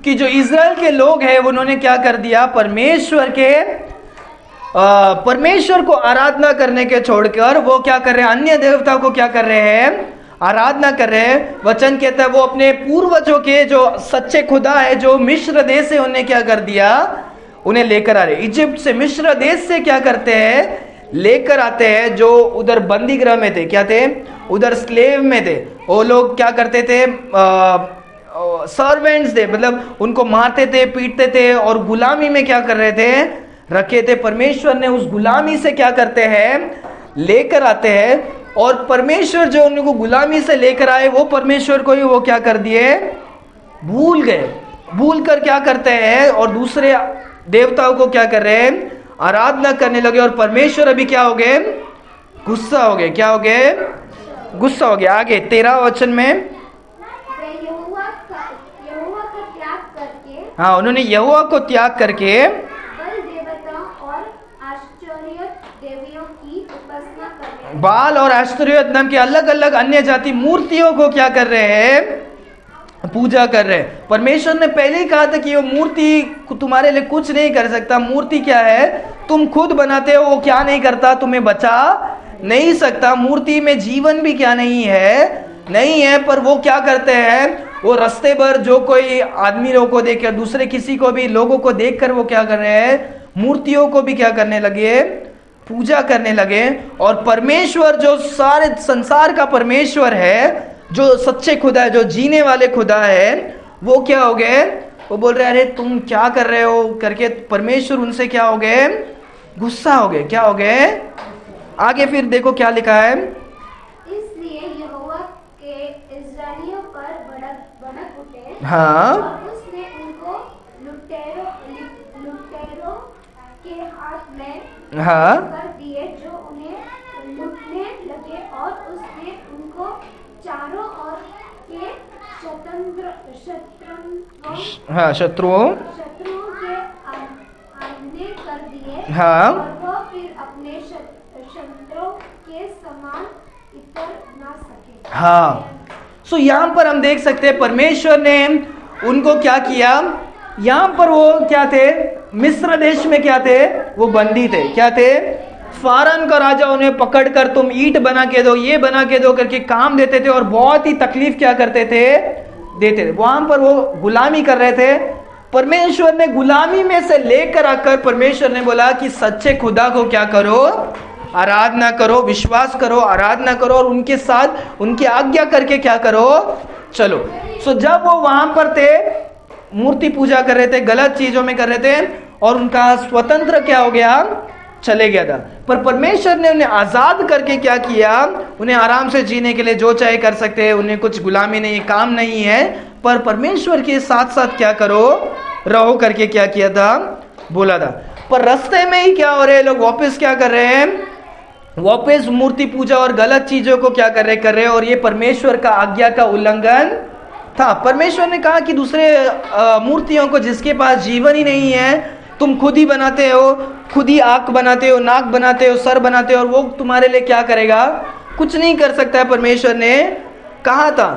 A: कि जो इज़राइल के लोग हैं उन्होंने क्या कर दिया, परमेश्वर को आराधना करने के छोड़कर वो क्या कर रहे हैं, अन्य देवताओं को क्या कर रहे हैं, आराधना कर रहे हैं। वचन कहता है वो अपने पूर्वजों के जो सच्चे खुदा है, जो मिस्र देश से उन्हें क्या कर दिया, उन्हें लेकर आ रहे। इजिप्ट से, मिस्र देश से क्या करते हैं, लेकर आते हैं। जो उधर बंदी गृह में थे, क्या थे, उधर स्लेव में थे, वो लोग क्या करते थे, सर्वेंट्स थे, मतलब उनको मारते थे, पीटते थे और गुलामी में क्या कर रहे थे, रखे थे। परमेश्वर ने उस गुलामी से क्या करते हैं, लेकर आते हैं। और परमेश्वर जो उनको गुलामी से लेकर आए वो परमेश्वर को ही वो क्या कर दिए, भूल गए। भूल कर क्या करते हैं, और दूसरे देवताओं को क्या कर रहे हैं, आराधना करने लगे। और परमेश्वर अभी क्या हो गए, गुस्सा हो गए। क्या हो गए, गुस्सा हो गया। आगे 13 वचन में,
B: यहोवा का त्याग करके,
A: हाँ, उन्होंने यहोवा को त्याग करके
B: बल देवता और आश्चर्य देवियों की उपासना करने,
A: बाल और आश्चर्य नाम के अलग अलग अन्य जाति मूर्तियों को क्या कर रहे हैं, पूजा कर रहे हैं। परमेश्वर ने पहले ही कहा था कि वो मूर्ति तुम्हारे लिए कुछ नहीं कर सकता। मूर्ति क्या है, तुम खुद बनाते हो, वो क्या नहीं करता, तुम्हें बचा नहीं सकता। मूर्ति में जीवन भी क्या नहीं है, पर वो क्या करते हैं, वो रास्ते पर जो कोई आदमी लोगों को देखकर, दूसरे किसी को भी लोगों को देखकर वो क्या कर रहे हैं, मूर्तियों को भी क्या करने लगे, पूजा करने लगे। और परमेश्वर जो सारे संसार का परमेश्वर है, जो सच्चे खुदा है, जो जीने वाले खुदा है, वो क्या हो गए, वो बोल रहे अरे तुम क्या कर रहे हो करके परमेश्वर उनसे क्या हो गए, गुस्सा हो गए। क्या हो गए, आगे फिर देखो क्या लिखा है,
B: इसलिए यहोवा के इस्राएलियों पर
A: हाँ
B: और उसने उनको लुटेरों के हाथ में
A: हाँ
B: कर दिए जो उन्हें लूटने लगे, और उसने उनको चारों ओर के
A: शत्रुओं
B: शत्रुओं के आने कर दिए,
A: हाँ
B: और वह फिर अपने शत्रुओं के समान इतर ना सके।
A: हाँ। सो यहाँ पर हम देख सकते हैं परमेश्वर ने उनको क्या किया। यहाँ पर वो क्या थे, मिस्र देश में क्या थे, वो बंदी थे। क्या थे, फारन का राजा उन्हें पकड़कर तुम ईंट बना के दो, ये बना के दो करके काम देते थे, और बहुत ही तकलीफ क्या करते थे, देते थे। वहां पर वो गुलामी कर रहे थे। परमेश्वर ने गुलामी में से लेकर आकर परमेश्वर ने बोला कि सच्चे खुदा को क्या करो, आराधना करो, विश्वास करो, आराधना करो, और उनके साथ उनकी आज्ञा करके क्या करो, चलो। सो जब वो वहां पर थे, मूर्ति पूजा कर रहे थे, गलत चीजों में कर रहे थे, और उनका स्वतंत्र क्या हो गया, चले गया था। पर परमेश्वर ने उन्हें आजाद करके क्या किया, उन्हें आराम से जीने के लिए जो चाहे कर सकते हैं, उन्हें कुछ गुलामी नहीं, काम नहीं है, पर परमेश्वर के साथ साथ क्या करो, रहो करके क्या किया था, बोला था। पर रास्ते में ही क्या हो रहे हैं, लोग वापस क्या कर रहे हैं, वापस मूर्ति पूजा और गलत चीजों को क्या कर रहे हैं, और ये परमेश्वर का आज्ञा का उल्लंघन था। परमेश्वर ने कहा कि दूसरे मूर्तियों को जिसके पास जीवन ही नहीं है, तुम खुद ही बनाते हो, खुद ही आंख बनाते हो, नाक बनाते हो, सर बनाते हो, और वो तुम्हारे लिए क्या करेगा, कुछ नहीं कर सकता है, परमेश्वर ने कहा था।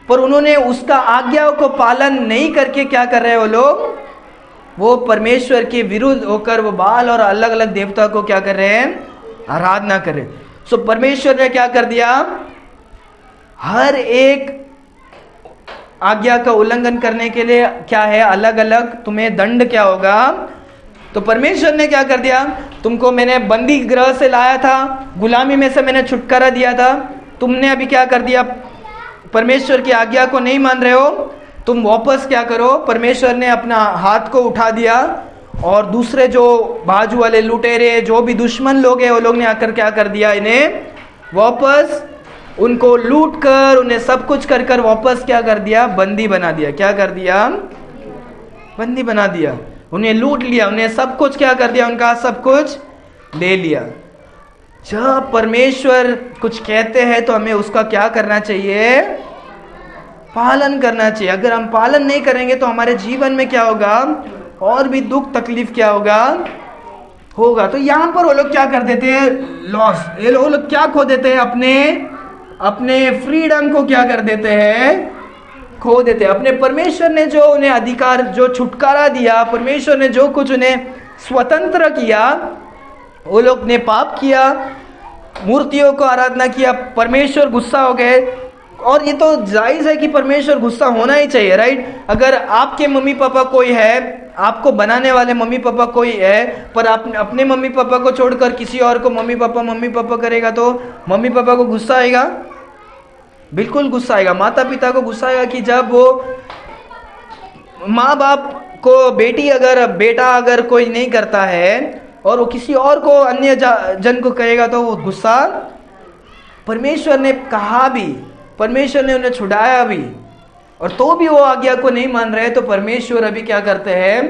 A: पर उन्होंने उसका आज्ञाओं को पालन नहीं करके क्या कर रहे हैं, वो लोग, वो परमेश्वर के विरुद्ध होकर वो बाल और अलग अलग देवता को क्या कर रहे हैं, आराधना कर रहे हैं। सो परमेश्वर ने क्या कर दिया, हर एक आज्ञा का उल्लंघन करने के लिए क्या है, अलग अलग तुम्हें दंड क्या होगा। तो परमेश्वर ने क्या कर दिया, तुमको मैंने बंदी गृह से लाया था, गुलामी में से मैंने छुटकारा दिया था, तुमने अभी क्या कर दिया, परमेश्वर की आज्ञा को नहीं मान रहे हो, तुम वापस क्या करो। परमेश्वर ने अपना हाथ को उठा दिया, और दूसरे जो बाजू वाले लुटेरे, जो भी दुश्मन लोग हैं, वो लोग ने आकर क्या कर दिया, इन्हें वापस उनको लूट कर, उन्हें सब कुछ कर कर वापस क्या कर दिया, बंदी बना दिया। क्या कर दिया, बंदी बना दिया, उन्हें लूट लिया, उन्हें सब कुछ क्या कर दिया, उनका सब कुछ ले लिया। जब परमेश्वर कुछ कहते हैं तो हमें उसका क्या करना चाहिए, पालन करना चाहिए। अगर हम पालन नहीं करेंगे तो हमारे जीवन में क्या होगा, और भी दुख तकलीफ क्या होगा। तो यहाँ पर वो लोग क्या कर देते हैं, लॉस, ये लोग क्या खो देते हैं, अपने फ्रीडम को क्या कर देते हैं, खो देते हैं। अपने परमेश्वर ने जो उन्हें अधिकार, जो छुटकारा दिया, परमेश्वर ने जो कुछ उन्हें स्वतंत्र किया, वो लोग ने पाप किया, मूर्तियों को आराधना किया, परमेश्वर गुस्सा हो गए। और ये तो जायज है कि परमेश्वर गुस्सा होना ही चाहिए, राइट। अगर आपके मम्मी पापा कोई है, आपको बनाने वाले मम्मी पापा कोई है, पर आप अपने मम्मी पापा को छोड़कर किसी और को मम्मी पापा करेगा, तो मम्मी पापा को गुस्सा आएगा, बिल्कुल गुस्सा आएगा। माता पिता को गुस्सा आएगा कि जब वो माँ बाप को बेटा अगर कोई नहीं करता है और वो किसी और को, अन्य जन को कहेगा, तो वो गुस्सा। परमेश्वर ने कहा भी, परमेश्वर ने उन्हें छुड़ाया भी, और तो भी वो आज्ञा को नहीं मान रहे, तो परमेश्वर अभी क्या करते हैं,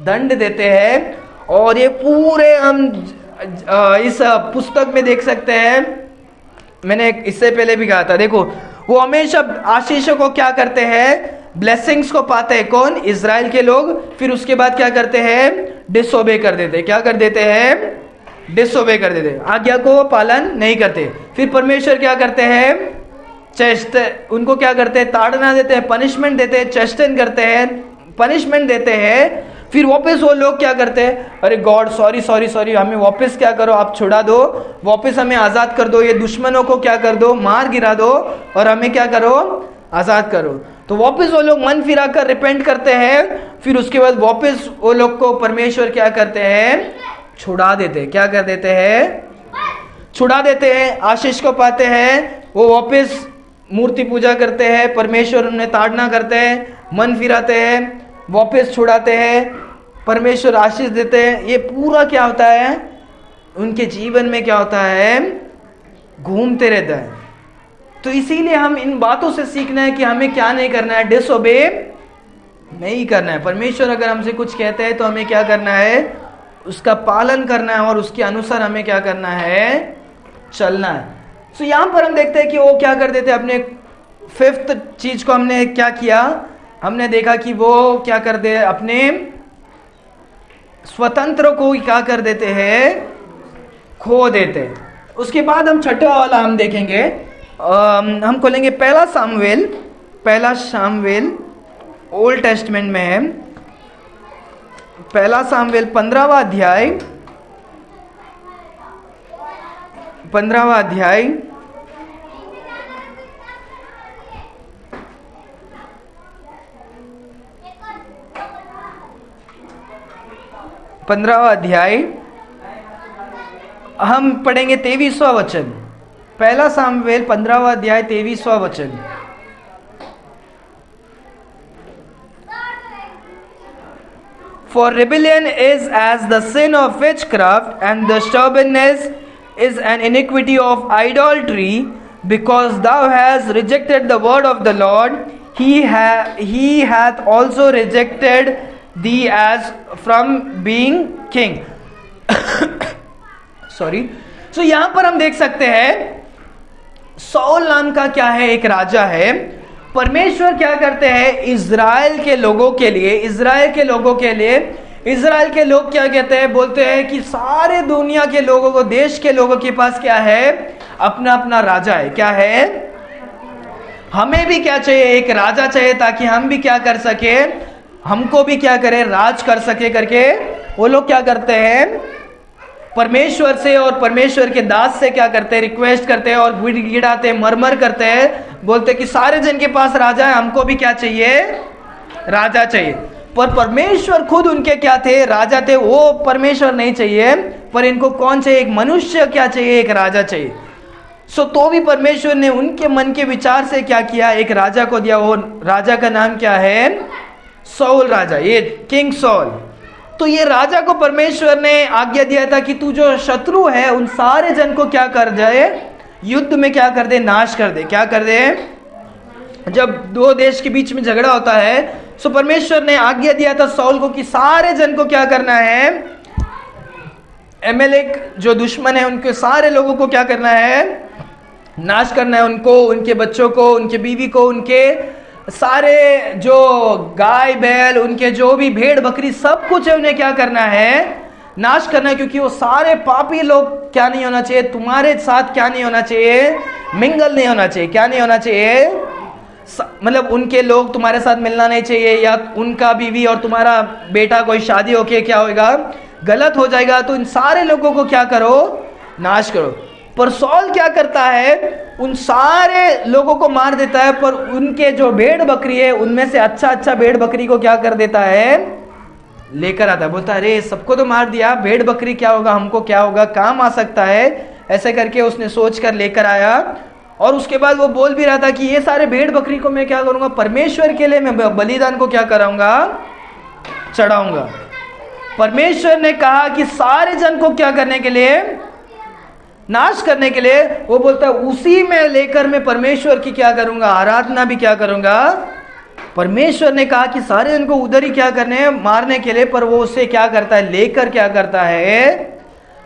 A: दंड देते हैं। और ये पूरे हम इस पुस्तक में देख सकते हैं। मैंने इससे पहले भी कहा था, देखो वो हमेशा आशीषों को क्या करते हैं, ब्लेसिंग्स को पाते हैं कौन, इजराइल के लोग। फिर उसके बाद क्या करते हैं, डिसोबे कर देते हैं। क्या कर देते हैं, डिसोबे कर देते हैं, आज्ञा को पालन नहीं करते। फिर परमेश्वर क्या करते हैं, उनको क्या करते हैं, ताड़ना देते हैं, पनिशमेंट देते हैं, चेस्टन करते हैं, पनिशमेंट देते हैं। फिर वापस वो लोग क्या करते हैं, अरे गॉड सॉरी, हमें वापस क्या करो, आप छुड़ा दो, वापस हमें आज़ाद कर दो, ये दुश्मनों को क्या कर दो, मार गिरा दो, और हमें क्या करो, आज़ाद करो। तो वापस वो लोग मन फिरा कर रिपेंट करते हैं। फिर उसके बाद वापस वो लोग को परमेश्वर क्या करते हैं, छुड़ा देते हैं। क्या कर देते हैं, छुड़ा देते हैं, आशीष को पाते हैं। वो वापस मूर्ति पूजा करते हैं, परमेश्वर उन्हें ताड़ना करते हैं, मन फिराते हैं, वापस छुड़ाते हैं, परमेश्वर आशीष देते हैं। ये पूरा क्या होता है, उनके जीवन में क्या होता है, घूमते रहता है। तो इसीलिए हम इन बातों से सीखना है कि हमें क्या नहीं करना है, डिसओबे नहीं करना है। परमेश्वर अगर हमसे कुछ कहते हैं तो हमें क्या करना है, उसका पालन करना है और उसके अनुसार हमें क्या करना है, चलना है। सो यहाँ पर हम देखते हैं कि वो क्या कर देते, अपने 5th चीज को हमने क्या किया, हमने देखा कि वो क्या कर दे, अपने स्वतंत्र को क्या कर देते हैं, खो देते हैं। उसके बाद हम छठा वाला हम देखेंगे, हम खोलेंगे पहला सामुएल ओल्ड टेस्टमेंट में है, पहला सामुएल 15वां अध्याय, 15वां अध्याय 15वां अध्याय हम पढ़ेंगे 23वां वचन। पहला सामुएल 15वां अध्याय 23वां वचन। For rebellion is as the sin of witchcraft, and the stubbornness is an iniquity of idolatry. Because thou hast rejected the word of the Lord, he hath also rejected thee as from being king. Sorry. So यहां पर हम देख सकते हैं सौल नाम का क्या है, एक राजा है। परमेश्वर क्या करते हैं, इज़राइल के लोगों के लिए, इज़राइल के लोग क्या कहते हैं, बोलते हैं कि सारे दुनिया के लोगों को, देश के लोगों के पास क्या है, अपना अपना राजा है। क्या है, हमें भी क्या चाहिए, एक राजा चाहिए, ताकि हम भी क्या कर सके, हमको भी क्या करे, राज कर सके करके वो लोग क्या करते हैं, परमेश्वर से और परमेश्वर के दास से क्या करते हैं, रिक्वेस्ट करते हैं और गिड़गिड़ाते हैं, मरमर करते हैं, बोलते कि सारे जन के पास राजा है, हमको भी क्या चाहिए, राजा चाहिए। पर परमेश्वर खुद उनके क्या थे, राजा थे। वो परमेश्वर नहीं चाहिए, पर इनको कौन चाहिए, एक मनुष्य क्या चाहिए, एक राजा चाहिए। सो तो भी परमेश्वर ने उनके मन के विचार से क्या किया, एक राजा को दिया। वो राजा का नाम क्या है, सौल राजा, ये किंग सौल। तो ये राजा को परमेश्वर ने आज्ञा दिया था कि तू जो शत्रु है उन सारे जन को क्या कर जाए, युद्ध में क्या कर दे, नाश कर दे। क्या कर दे, जब दो देश के बीच में झगड़ा होता है, सो परमेश्वर ने आज्ञा दिया था सौल को कि सारे जन को क्या करना है, एमेलेक जो दुश्मन है उनके सारे लोगों को क्या करना है, नाश करना है। उनको, उनके बच्चों को, उनके बीवी को, उनके सारे जो गाय बैल, उनके जो भी भेड़ बकरी सब कुछ है, उन्हें क्या करना है, नाश करना है। क्योंकि वो सारे पापी लोग क्या नहीं होना चाहिए, तुम्हारे साथ क्या नहीं होना चाहिए, मिंगल नहीं होना चाहिए। क्या नहीं होना चाहिए, मतलब उनके लोग तुम्हारे साथ मिलना नहीं चाहिए, या उनका बीवी और तुम्हारा बेटा कोई शादी होके क्या होगा, गलत हो जाएगा। तो इन सारे लोगों को क्या करो, नाश करो। पर सौल क्या करता है, उन सारे लोगों को मार देता है, पर उनके जो भेड़ बकरी है उनमें से अच्छा भेड़ बकरी को क्या कर देता है, लेकर आता है। बोलता है अरे सबको तो मार दिया, भेड़ बकरी क्या होगा, हमको क्या होगा, काम आ सकता है। ऐसे करके उसने सोच कर लेकर आया। और उसके बाद वो बोल भी रहा था कि ये सारे भेड़ बकरी को मैं क्या करूंगा, परमेश्वर के लिए मैं बलिदान को क्या कराऊंगा, चढ़ाऊंगा। परमेश्वर ने कहा कि सारे जन को क्या करने के लिए, नाश करने के लिए। वो बोलता है उसी में लेकर मैं परमेश्वर की क्या करूंगा, आराधना भी क्या करूंगा। परमेश्वर ने कहा कि सारे जन को उधर ही क्या करने, मारने के लिए, पर वो उससे क्या करता है, लेकर क्या करता है,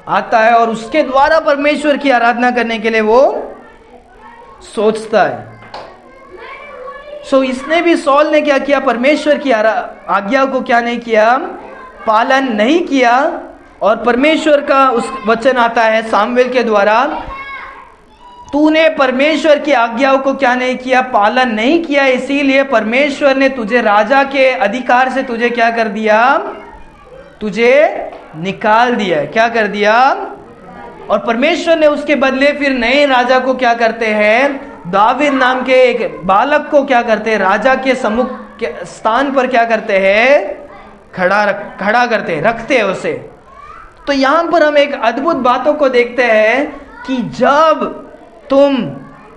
A: आता है और उसके द्वारा परमेश्वर की आराधना करने के लिए वो सोचता है। सो इसने भी, सौल ने क्या किया, परमेश्वर की आज्ञा को क्या नहीं किया, पालन नहीं किया। और परमेश्वर का उस वचन आता है सामुएल के द्वारा, तूने परमेश्वर की आज्ञाओं को क्या नहीं किया, पालन नहीं किया, इसीलिए परमेश्वर ने तुझे राजा के अधिकार से तुझे क्या कर दिया, तुझे निकाल दिया। क्या कर दिया, और परमेश्वर ने उसके बदले फिर नए राजा को क्या करते हैं, दावीद नाम के एक बालक को क्या करते हैं, राजा के सम्मुख के स्थान पर क्या करते हैं, खड़ा करते हैं, रखते हैं उसे। तो यहां पर हम एक अद्भुत बातों को देखते हैं कि जब तुम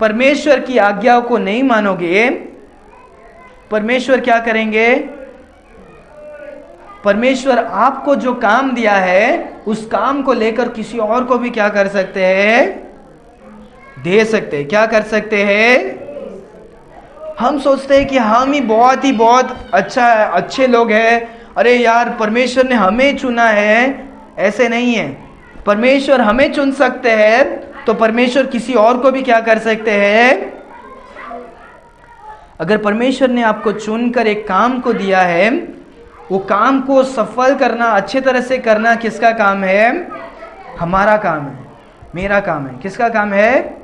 A: परमेश्वर की आज्ञाओं को नहीं मानोगे, परमेश्वर क्या करेंगे, परमेश्वर आपको जो काम दिया है उस काम को लेकर किसी और को भी क्या कर सकते हैं, दे सकते हैं। क्या कर सकते हैं, हम सोचते हैं कि हम ही बहुत अच्छे लोग हैं, अरे यार परमेश्वर ने हमें चुना है। ऐसे नहीं है। परमेश्वर हमें चुन सकते हैं तो परमेश्वर किसी और को भी क्या कर सकते हैं। अगर परमेश्वर ने आपको चुनकर एक काम को दिया है, वो काम को सफल करना, अच्छे तरह से करना किसका काम है? हमारा काम है, मेरा काम है। किसका काम है?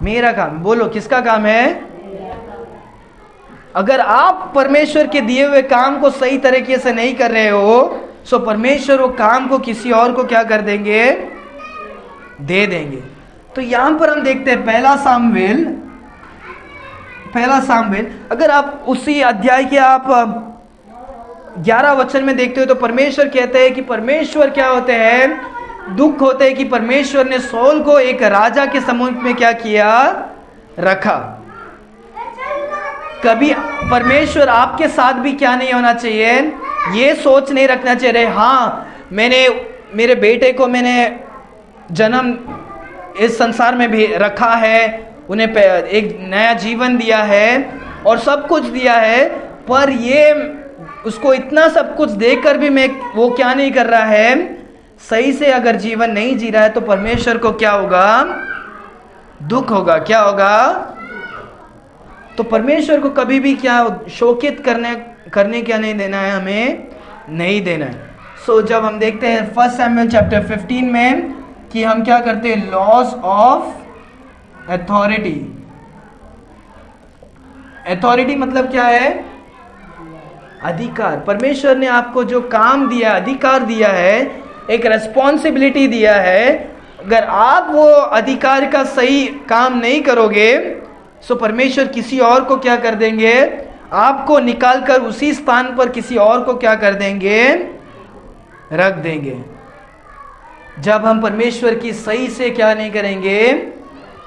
A: मेरा काम। बोलो, किसका काम है? अगर आप परमेश्वर के दिए हुए काम को सही तरीके से नहीं कर रहे हो, सो परमेश्वर वो काम को किसी और को क्या कर देंगे? दे देंगे। तो यहां पर हम देखते हैं पहला सामुएल, अगर आप उसी अध्याय के आप 11 वचन में देखते हो तो परमेश्वर कहते हैं कि परमेश्वर क्या होते हैं? दुख होते हैं कि परमेश्वर ने सौल को एक राजा के समुख में क्या किया? रखा। कभी परमेश्वर आपके साथ भी क्या नहीं होना चाहिए? ये सोच नहीं रखना चाहिए, हाँ मैंने मेरे बेटे को मैंने जन्म इस संसार में भी रखा है, उन्हें एक नया जीवन दिया है और सब कुछ दिया है, पर ये उसको इतना सब कुछ देकर भी मैं वो क्या नहीं कर रहा है? सही से अगर जीवन नहीं जी रहा है तो परमेश्वर को क्या होगा? दुख होगा। क्या होगा? तो परमेश्वर को कभी भी क्या शोकित करने क्या नहीं देना है? हमें नहीं देना है। सो जब हम देखते हैं 1 सैमुएल चैप्टर 15 में कि हम क्या करते हैं? Laws of authority. अथॉरिटी मतलब क्या है? अधिकार। परमेश्वर ने आपको जो काम दिया, अधिकार दिया है, एक रेस्पॉन्सिबिलिटी दिया है, अगर आप वो अधिकार का सही काम नहीं करोगे सो परमेश्वर किसी और को क्या कर देंगे? आपको निकालकर उसी स्थान पर किसी और को क्या कर देंगे? रख देंगे। जब हम परमेश्वर की सही से क्या नहीं करेंगे?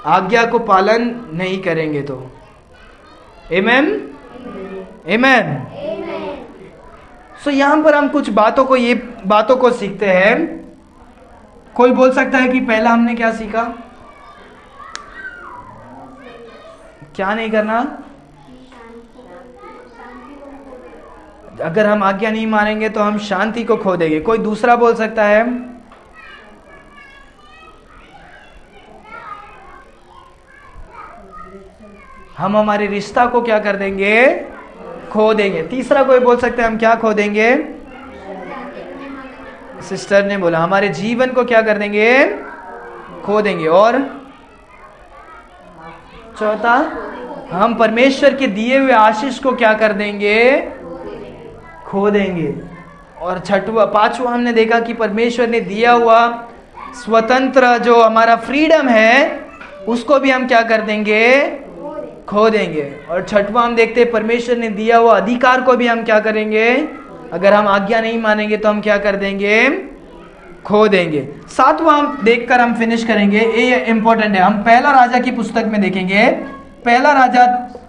A: आज्ञा को पालन नहीं करेंगे तो। आमेन, आमेन। सो यहां पर हम कुछ बातों को सीखते हैं। कोई बोल सकता है कि पहला हमने क्या सीखा? क्या नहीं करना? अगर हम आज्ञा नहीं मानेंगे तो हम शांति को खो देंगे। कोई दूसरा बोल सकता है? हम हमारे रिश्ता को क्या कर देंगे? खो देंगे। तीसरा कोई बोल सकते हैं हम क्या खो देंगे? सिस्टर ने बोला हमारे जीवन को क्या कर देंगे? खो देंगे। और चौथा, हम परमेश्वर के दिए हुए आशीष को क्या कर देंगे? खो देंगे। और पांचवा हमने देखा कि परमेश्वर ने दिया हुआ स्वतंत्र जो हमारा फ्रीडम है उसको भी हम क्या कर देंगे? खो देंगे। और छठवां हम देखते हैं परमेश्वर ने दिया हुआ अधिकार को भी हम क्या करेंगे? अगर हम आज्ञा नहीं मानेंगे तो हम क्या कर देंगे? खो देंगे। सातवां हम देखकर हम फिनिश करेंगे, ये इंपॉर्टेंट है। हम पहला राजा की पुस्तक में देखेंगे, पहला राजा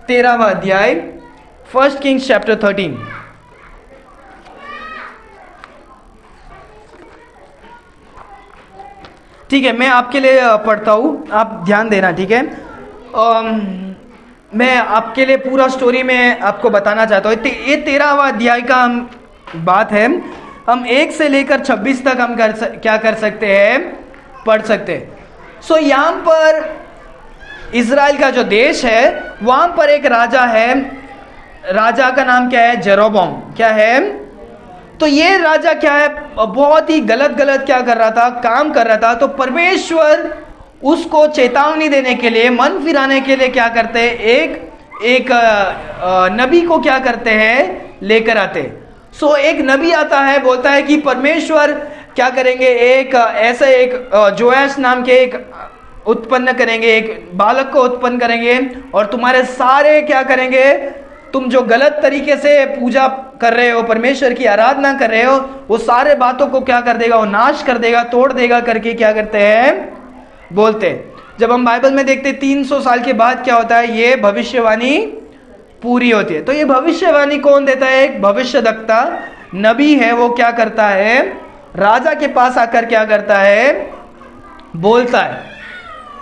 A: 13वां अध्याय, 1 किंग्स चैप्टर 13। ठीक है, मैं आपके लिए पढ़ता हूं, आप ध्यान देना, ठीक है। मैं आपके लिए पूरा स्टोरी में आपको बताना चाहता हूँ। ये 13वां अध्याय का हम बात है। हम 1 से लेकर 26 तक हम क्या कर सकते हैं? पढ़ सकते हैं। सो यहाँ पर इज़राइल का जो देश है वहाँ पर एक राजा है। राजा का नाम क्या है? जेरोबोम। क्या है? तो ये राजा क्या है? बहुत ही गलत क्या कर रहा था? काम कर रहा था। तो परमेश्वर उसको चेतावनी देने के लिए, मन फिराने के लिए क्या करते हैं? एक नबी को क्या करते हैं? लेकर आते। सो एक नबी आता है, बोलता है कि परमेश्वर क्या करेंगे? एक जोआश नाम के एक उत्पन्न करेंगे, एक बालक को उत्पन्न करेंगे और तुम्हारे सारे क्या करेंगे? तुम जो गलत तरीके से पूजा कर रहे हो, परमेश्वर की आराधना कर रहे हो, वो सारे बातों को क्या कर देगा? वो नाश कर देगा, तोड़ देगा करके क्या करते हैं? बोलते। जब हम बाइबल में देखते 300 साल के बाद क्या होता है? ये भविष्यवाणी पूरी होती है। तो ये भविष्यवाणी कौन देता है? एक भविष्यद्वक्ता नबी है। वो क्या करता है? राजा के पास आकर क्या करता है? बोलता है।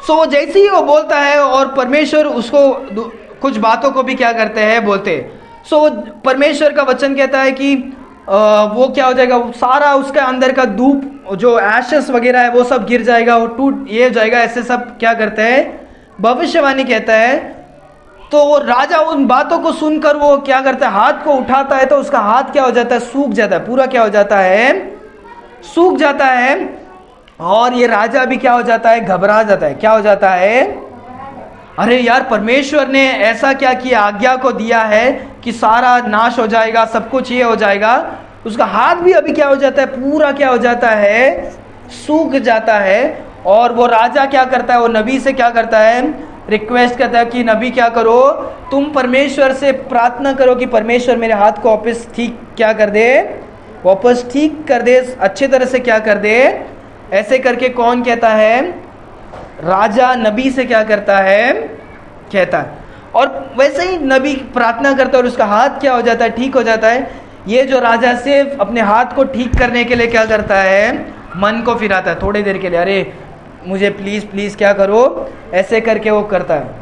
A: सो जैसे ही वो बोलता है और परमेश्वर उसको कुछ बातों को भी क्या करते हैं, बोलते हैं। सो परमेश्वर का वचन कहता है कि वो क्या हो जाएगा, सारा उसके अंदर का धूप जो एशेस वगैरह है वो सब गिर जाएगा, वो टूट ये हो जाएगा, ऐसे सब क्या करते हैं, भविष्यवाणी कहता है। तो वो राजा उन बातों को सुनकर वो क्या करता है, हाथ को उठाता है तो उसका हाथ क्या हो जाता है, सूख जाता है, पूरा क्या हो जाता है, सूख जाता है। और ये राजा भी क्या हो जाता है, घबरा जाता है। क्या हो जाता है, अरे यार परमेश्वर ने ऐसा क्या किया, आज्ञा को दिया है कि सारा नाश हो जाएगा, सब कुछ ये हो जाएगा। उसका हाथ भी अभी क्या हो जाता है, पूरा क्या हो जाता है, सूख जाता है। और वो राजा क्या करता है, वो नबी से क्या करता है, रिक्वेस्ट करता है कि नबी क्या करो, तुम परमेश्वर से प्रार्थना करो कि परमेश्वर मेरे हाथ को वापस ठीक क्या कर दे, वापस ठीक कर दे, अच्छे तरह से क्या कर दे। ऐसे करके कौन कहता है, राजा नबी से क्या करता है, कहता है। और वैसे ही नबी प्रार्थना करता है और उसका हाथ क्या हो जाता है, ठीक हो जाता है। ये जो राजा सिर्फ अपने हाथ को ठीक करने के लिए क्या करता है, मन को फिराता है थोड़ी देर के लिए, अरे मुझे प्लीज प्लीज क्या करो, ऐसे करके वो करता है।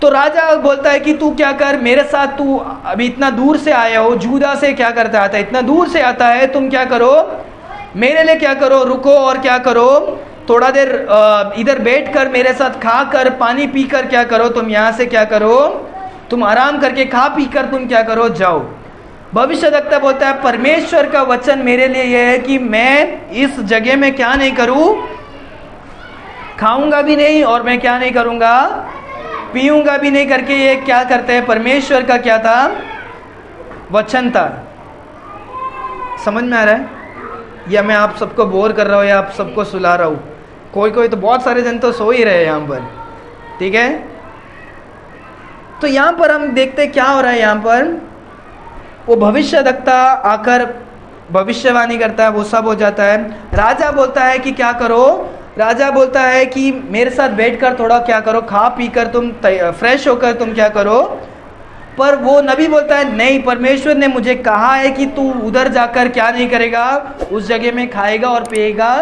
A: तो राजा बोलता है कि तू क्या कर, मेरे साथ तू अभी इतना दूर से आया हो, जूदा से क्या करता आता है, इतना दूर से आता है, तुम क्या करो, मेरे लिए क्या करो, रुको और क्या करो, थोड़ा देर इधर बैठ कर मेरे साथ खा कर पानी पी कर क्या करो, तुम यहाँ से क्या करो, तुम आराम करके खा पी कर तुम क्या करो, जाओ। भविष्यद्वक्ता बोलता है परमेश्वर का वचन मेरे लिए यह है कि मैं इस जगह में क्या नहीं करूं, खाऊंगा भी नहीं और मैं क्या नहीं करूंगा, पीऊंगा भी नहीं करके ये क्या करते हैं, परमेश्वर का क्या था, वचन था। समझ में आ रहा है, या मैं आप सबको बोर कर रहा हूं या आप सबको सुला रहा हूं? कोई कोई तो, बहुत सारे जन तो सो ही रहे यहाँ पर, ठीक है। तो यहाँ पर हम देखते क्या हो रहा है, यहाँ पर वो भविष्यद्वक्ता आकर भविष्यवाणी करता है, वो सब हो जाता है। राजा बोलता है कि क्या करो, राजा बोलता है कि मेरे साथ बैठकर थोड़ा क्या करो, खा पी कर तुम फ्रेश होकर तुम क्या करो। पर वो नबी बोलता है नहीं, परमेश्वर ने मुझे कहा है कि तू उधर जाकर क्या नहीं करेगा, उस जगह में खाएगा और पिएगा।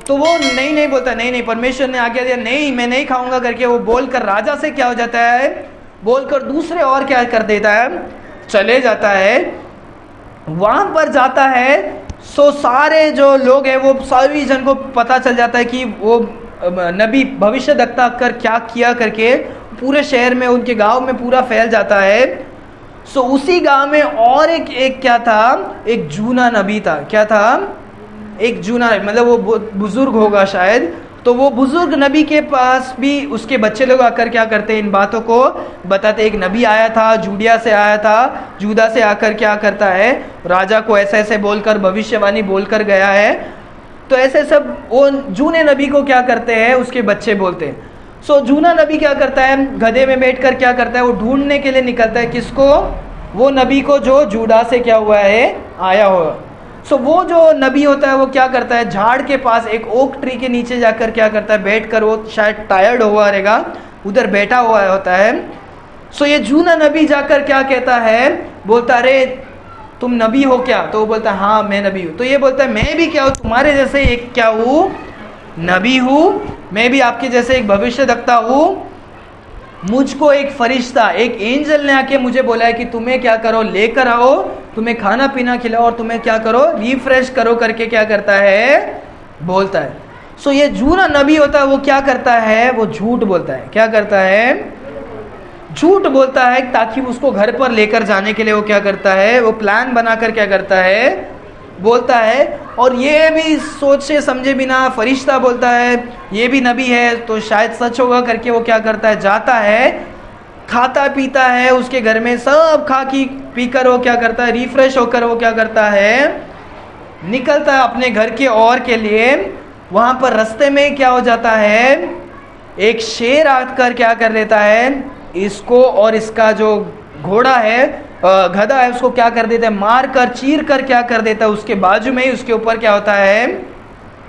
A: तो वो नहीं बोलता, नहीं परमेश्वर ने आज्ञा दिया, नहीं मैं नहीं खाऊंगा करके वो बोलकर राजा से क्या हो जाता है, बोलकर दूसरे और क्या कर देता है, चले जाता है। वहां पर जाता है, सो सारे जो लोग हैं वो सभी जन को पता चल जाता है कि वो नबी भविष्यद्वक्ता कर क्या किया करके पूरे शहर में, उनके गांव में पूरा फैल जाता है। सो उसी गांव में और एक क्या था, एक जूना नबी था। क्या था, एक जूना, मतलब वो बुजुर्ग होगा शायद। तो वो बुजुर्ग नबी के पास भी उसके बच्चे लोग आकर क्या करते हैं, इन बातों को बताते। एक नबी आया था, जूडिया से आया था, जूदा से आकर क्या करता है, राजा को ऐसे ऐसे बोलकर भविष्यवाणी बोलकर गया है। तो ऐसे सब वो जूने नबी को क्या करते हैं, उसके बच्चे बोलते हैं। सो जूना नबी क्या करता है, गधे में बैठकर क्या करता है, वो ढूंढने के लिए निकलता है, किसको, वो नबी को जो जूडा से क्या हुआ है, आया हुआ। सो वो जो नबी होता है वो क्या करता है, झाड़ के पास एक ओक ट्री के नीचे जाकर क्या करता है, बैठकर, वो शायद टायर्ड हुआ रहेगा, उधर बैठा हुआ होता है। सो ये जूना नबी जाकर क्या कहता है, बोलता अरे तुम नबी हो क्या? तो वो बोलता है हाँ मैं नबी हूँ। तो ये बोलता है मैं भी क्या हूँ, तुम्हारे जैसे एक क्या हूँ, नबी हूँ, मैं भी आपके जैसे एक भविष्यद्वक्ता हूँ। मुझको एक फरिश्ता, एक एंजल ने आके मुझे बोला है कि तुम्हें क्या करो, लेकर आओ, तुम्हें खाना पीना खिलाओ और तुम्हें क्या करो, रिफ्रेश करो करके क्या करता है, बोलता है। सो ये जूना नबी होता है वो क्या करता है, वो झूठ बोलता है। क्या करता है, झूठ बोलता है, ताकि उसको घर पर लेकर जाने के लिए वो क्या करता है, वो प्लान बनाकर क्या करता है, बोलता है। और ये भी सोचे समझे बिना फरिश्ता बोलता है, ये भी नबी है तो शायद सच होगा करके वो क्या करता है, जाता है, खाता पीता है, उसके घर में सब खा पीकर वो क्या करता है, रिफ्रेश होकर वो क्या करता है, निकलता है अपने घर के और के लिए। वहाँ पर रास्ते में क्या हो जाता है, एक शेर आकर क्या कर लेता है, इसको और इसका जो घोड़ा है, गधा है, उसको क्या कर देता है, मार कर चीर कर क्या कर देता है, उसके बाजू में ही उसके ऊपर क्या होता है,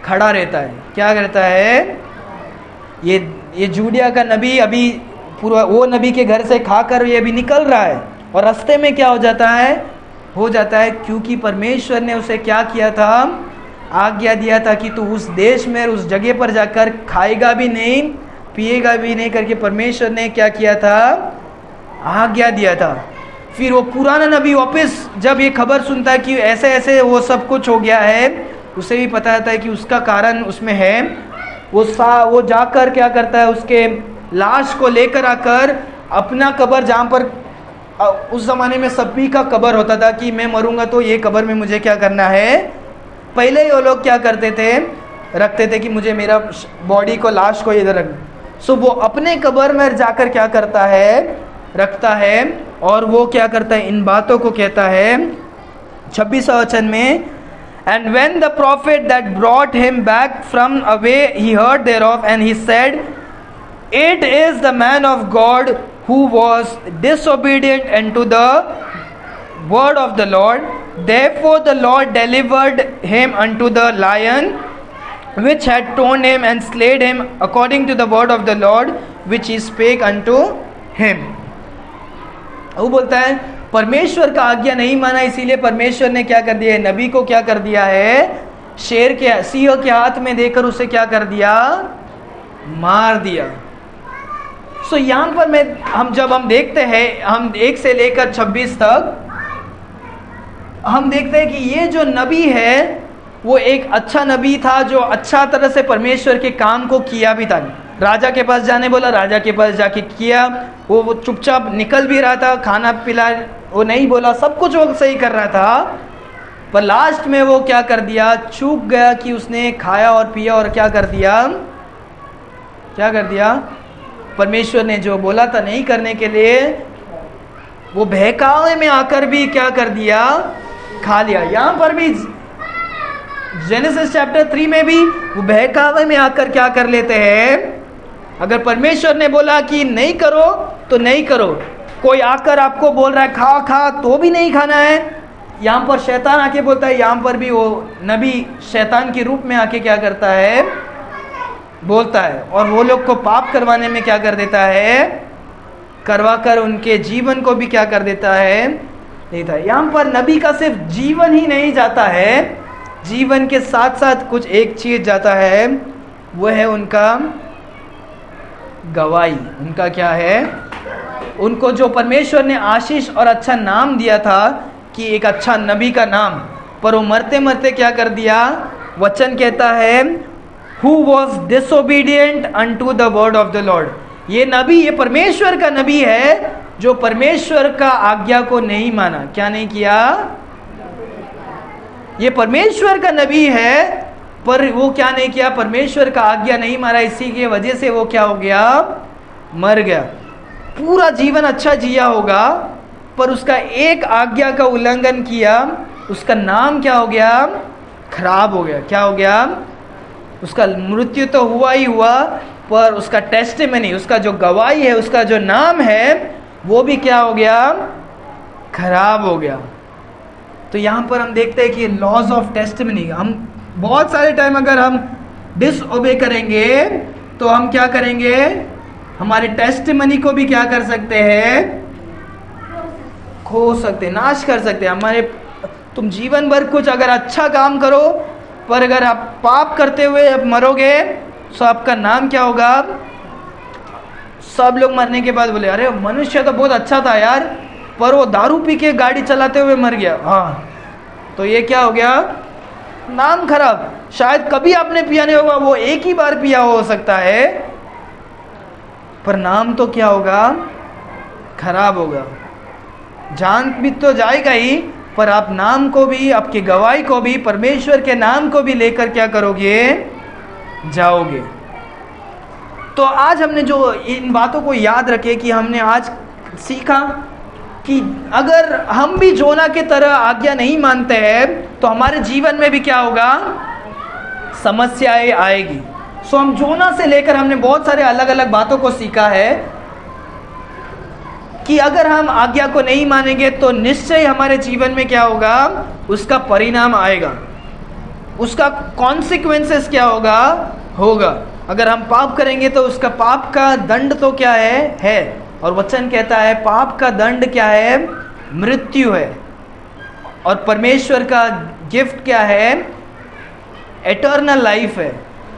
A: खड़ा रहता है। क्या करता है, ये जूडिया का नबी अभी पूरा वो नबी के घर से खाकर ये भी निकल रहा है और रास्ते में क्या हो जाता है, क्योंकि परमेश्वर ने उसे क्या किया था, आज्ञा दिया था कि तू उस देश में उस जगह पर जाकर खाएगा भी नहीं पिएगा भी नहीं करके परमेश्वर ने क्या किया था, आज्ञा दिया था। फिर वो पुराना नबी वापस जब ये खबर सुनता है कि ऐसे ऐसे वो सब कुछ हो गया है, उसे भी पता था कि उसका कारण उसमें है। वो जाकर क्या करता है, उसके लाश को लेकर आकर अपना कब्र, जहाँ पर उस ज़माने में सभी का कब्र होता था कि मैं मरूंगा तो ये कब्र में मुझे क्या करना है, पहले ही वो लोग क्या करते थे, रखते थे कि मुझे मेरा बॉडी को, लाश को इधर रख। सो वो अपने कब्र में जाकर क्या करता है, रखता है। और वो क्या करता है, इन बातों को कहता है 26वां वचन में, and when the prophet that brought him back from away he heard thereof and he said, it is the man of God who was disobedient unto the word of the Lord. Therefore the Lord delivered him unto the lion, which had torn him and slayed him according to the word of the Lord, which he spake unto him. वो बोलता है परमेश्वर का आज्ञा नहीं माना, इसीलिए परमेश्वर ने क्या कर दिया है, नबी को क्या कर दिया है, शेर के, सिंह के हाथ में देकर उसे क्या कर दिया, मार दिया। सो यहाँ पर जब हम देखते हैं, हम 1 से लेकर 26 तक हम देखते हैं कि ये जो नबी है वो एक अच्छा नबी था, जो अच्छा तरह से परमेश्वर के काम को किया भी था। राजा के पास जाने बोला, राजा के पास जाके किया, वो चुपचाप निकल भी रहा था, खाना पिला वो नहीं बोला, सब कुछ वो सही कर रहा था। पर लास्ट में वो क्या कर दिया, चूक गया कि उसने खाया और पिया और क्या कर दिया, परमेश्वर ने जो बोला था नहीं करने के लिए, वो बहकावे में आकर भी क्या कर दिया, खा लिया। यहाँ पर भी जेनेसिस चैप्टर 3 में भी वो बहकावे में आकर क्या कर लेते हैं, अगर परमेश्वर ने बोला कि नहीं करो तो नहीं करो, कोई आकर आपको बोल रहा है खा तो भी नहीं खाना है। यहाँ पर शैतान आके बोलता है, यहाँ पर भी वो नबी शैतान के रूप में आके क्या करता है, बोलता है, और वो लोग को पाप करवाने में क्या कर देता है, करवा कर उनके जीवन को भी क्या कर देता है, देता है। यहाँ पर नबी का सिर्फ जीवन ही नहीं जाता है, जीवन के साथ साथ कुछ एक चीज जाता है, वो है उनका गवाही। उनका क्या है, उनको जो परमेश्वर ने आशीष और अच्छा नाम दिया था कि एक अच्छा नबी का नाम, पर वो मरते मरते क्या कर दिया, वचन कहता है who was disobedient unto the word of the Lord। ये नबी, ये परमेश्वर का नबी है जो परमेश्वर का आज्ञा को नहीं माना, क्या नहीं किया, ये परमेश्वर का नबी है पर वो क्या नहीं किया, परमेश्वर का आज्ञा नहीं मारा, इसी की वजह से वो क्या हो गया, मर गया। पूरा जीवन अच्छा जिया होगा पर उसका एक आज्ञा का उल्लंघन किया, उसका नाम क्या हो गया, खराब हो गया। क्या हो गया, उसका मृत्यु तो हुआ ही हुआ, पर उसका टेस्टिमनी, उसका जो गवाही है, उसका जो नाम है, वो भी क्या हो गया, खराब हो गया। तो यहाँ पर हम देखते हैं कि लॉज ऑफ टेस्टिमनी, हम बहुत सारे टाइम अगर हम डिसओबे करेंगे तो हम क्या करेंगे, हमारे टेस्टिमनी को भी क्या कर सकते हैं, खो सकते, नाश कर सकते हैं। हमारे, तुम जीवन भर कुछ अगर अच्छा काम करो पर अगर आप पाप करते हुए अब मरोगे तो आपका नाम क्या होगा, सब लोग मरने के बाद बोले अरे मनुष्य तो बहुत अच्छा था यार, पर वो दारू पी के गाड़ी चलाते हुए मर गया। हाँ, तो ये क्या हो गया, नाम खराब। शायद कभी आपने पिया नहीं होगा, वो एक ही बार पिया हो सकता है, पर नाम तो क्या होगा, खराब होगा। जान भी तो जाएगा ही, पर आप नाम को भी, आपकी गवाही को भी, परमेश्वर के नाम को भी लेकर क्या करोगे, जाओगे। तो आज हमने जो इन बातों को याद रखे कि हमने आज सीखा कि अगर हम भी जोना के तरह आज्ञा नहीं मानते हैं तो हमारे जीवन में भी क्या होगा, समस्याएं आएगी। सो हम जोना से लेकर हमने बहुत सारे अलग अलग बातों को सीखा है कि अगर हम आज्ञा को नहीं मानेंगे तो निश्चय हमारे जीवन में क्या होगा, उसका परिणाम आएगा, उसका कॉन्सिक्वेंसेस क्या होगा। अगर हम पाप करेंगे तो उसका पाप का दंड तो क्या है। और वचन कहता है पाप का दंड क्या है, मृत्यु है, और परमेश्वर का गिफ्ट क्या है, एटर्नल लाइफ है।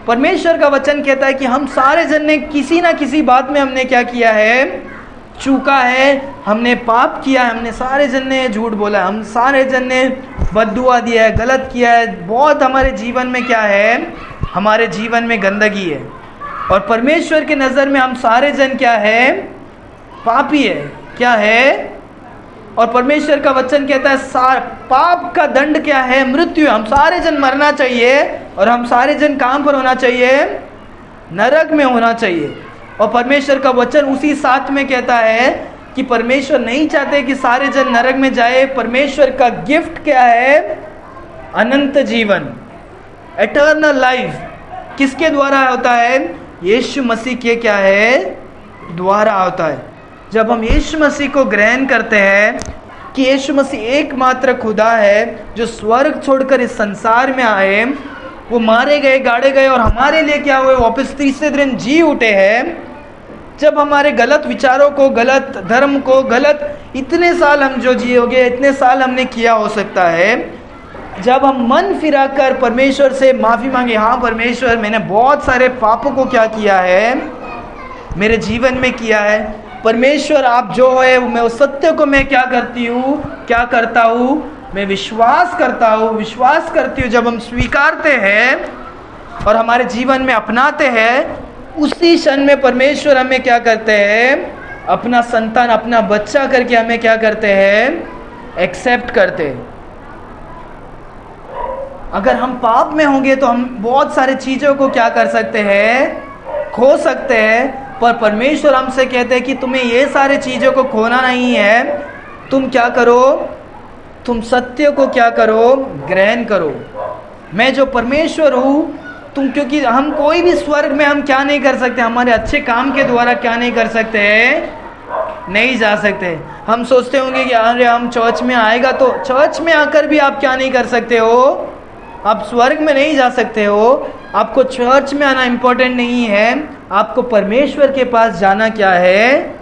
A: परमेश्वर का वचन कहता है कि हम सारे जन ने किसी ना किसी बात में हमने क्या किया है, चूका है, हमने पाप किया है, हमने सारे जन ने झूठ बोला है, हम सारे जन ने बद्दुआ दिया है, गलत किया है, बहुत हमारे जीवन में क्या है, हमारे जीवन में गंदगी है। और परमेश्वर के नज़र में हम सारे जन क्या है, पापी है, क्या है। और परमेश्वर का वचन कहता है पाप का दंड क्या है, मृत्यु। हम सारे जन मरना चाहिए और हम सारे जन कहाँ पर होना चाहिए, नरक में होना चाहिए। और परमेश्वर का वचन उसी साथ में कहता है कि परमेश्वर नहीं चाहते कि सारे जन नरक में जाए। परमेश्वर का गिफ्ट क्या है, अनंत जीवन, एटर्नल लाइफ। किसके द्वारा होता है, यीशु मसीह के क्या है, द्वारा होता है। जब हम यीशु मसीह को ग्रहण करते हैं कि यीशु मसीह एकमात्र खुदा है जो स्वर्ग छोड़कर इस संसार में आए, वो मारे गए, गाड़े गए और हमारे लिए क्या हुए, वापस तीसरे दिन जी उठे हैं। जब हमारे गलत विचारों को, गलत धर्म को, गलत इतने साल हम जो जिए होंगे, इतने साल हमने किया हो सकता है, जब हम मन फिरा कर परमेश्वर से माफ़ी मांगे, हाँ परमेश्वर मैंने बहुत सारे पापों को क्या किया है, मेरे जीवन में किया है, परमेश्वर आप जो है मैं उस सत्य को मैं क्या करती हूँ, क्या करता हूँ, मैं विश्वास करता हूँ, विश्वास करती हूँ। जब हम स्वीकारते हैं और हमारे जीवन में अपनाते हैं, उसी क्षण में परमेश्वर हमें क्या करते हैं, अपना संतान, अपना बच्चा करके हमें क्या करते हैं, एक्सेप्ट करते हैं। अगर हम पाप में होंगे तो हम बहुत सारी चीज़ों को क्या कर सकते हैं, खो सकते हैं। पर परमेश्वर हमसे कहते हैं कि तुम्हें ये सारी चीज़ों को खोना नहीं है, तुम क्या करो, तुम सत्य को क्या करो, ग्रहण करो। मैं जो परमेश्वर हूँ, तुम, क्योंकि हम कोई भी स्वर्ग में हम क्या नहीं कर सकते, हमारे अच्छे काम के द्वारा क्या नहीं कर सकते, नहीं जा सकते। हम सोचते होंगे कि अरे हम चर्च में आएगा, तो चर्च में आकर भी आप क्या नहीं कर सकते हो, आप स्वर्ग में नहीं जा सकते हो। आपको चर्च में आना इम्पोर्टेंट नहीं है, आपको परमेश्वर के पास जाना क्या है,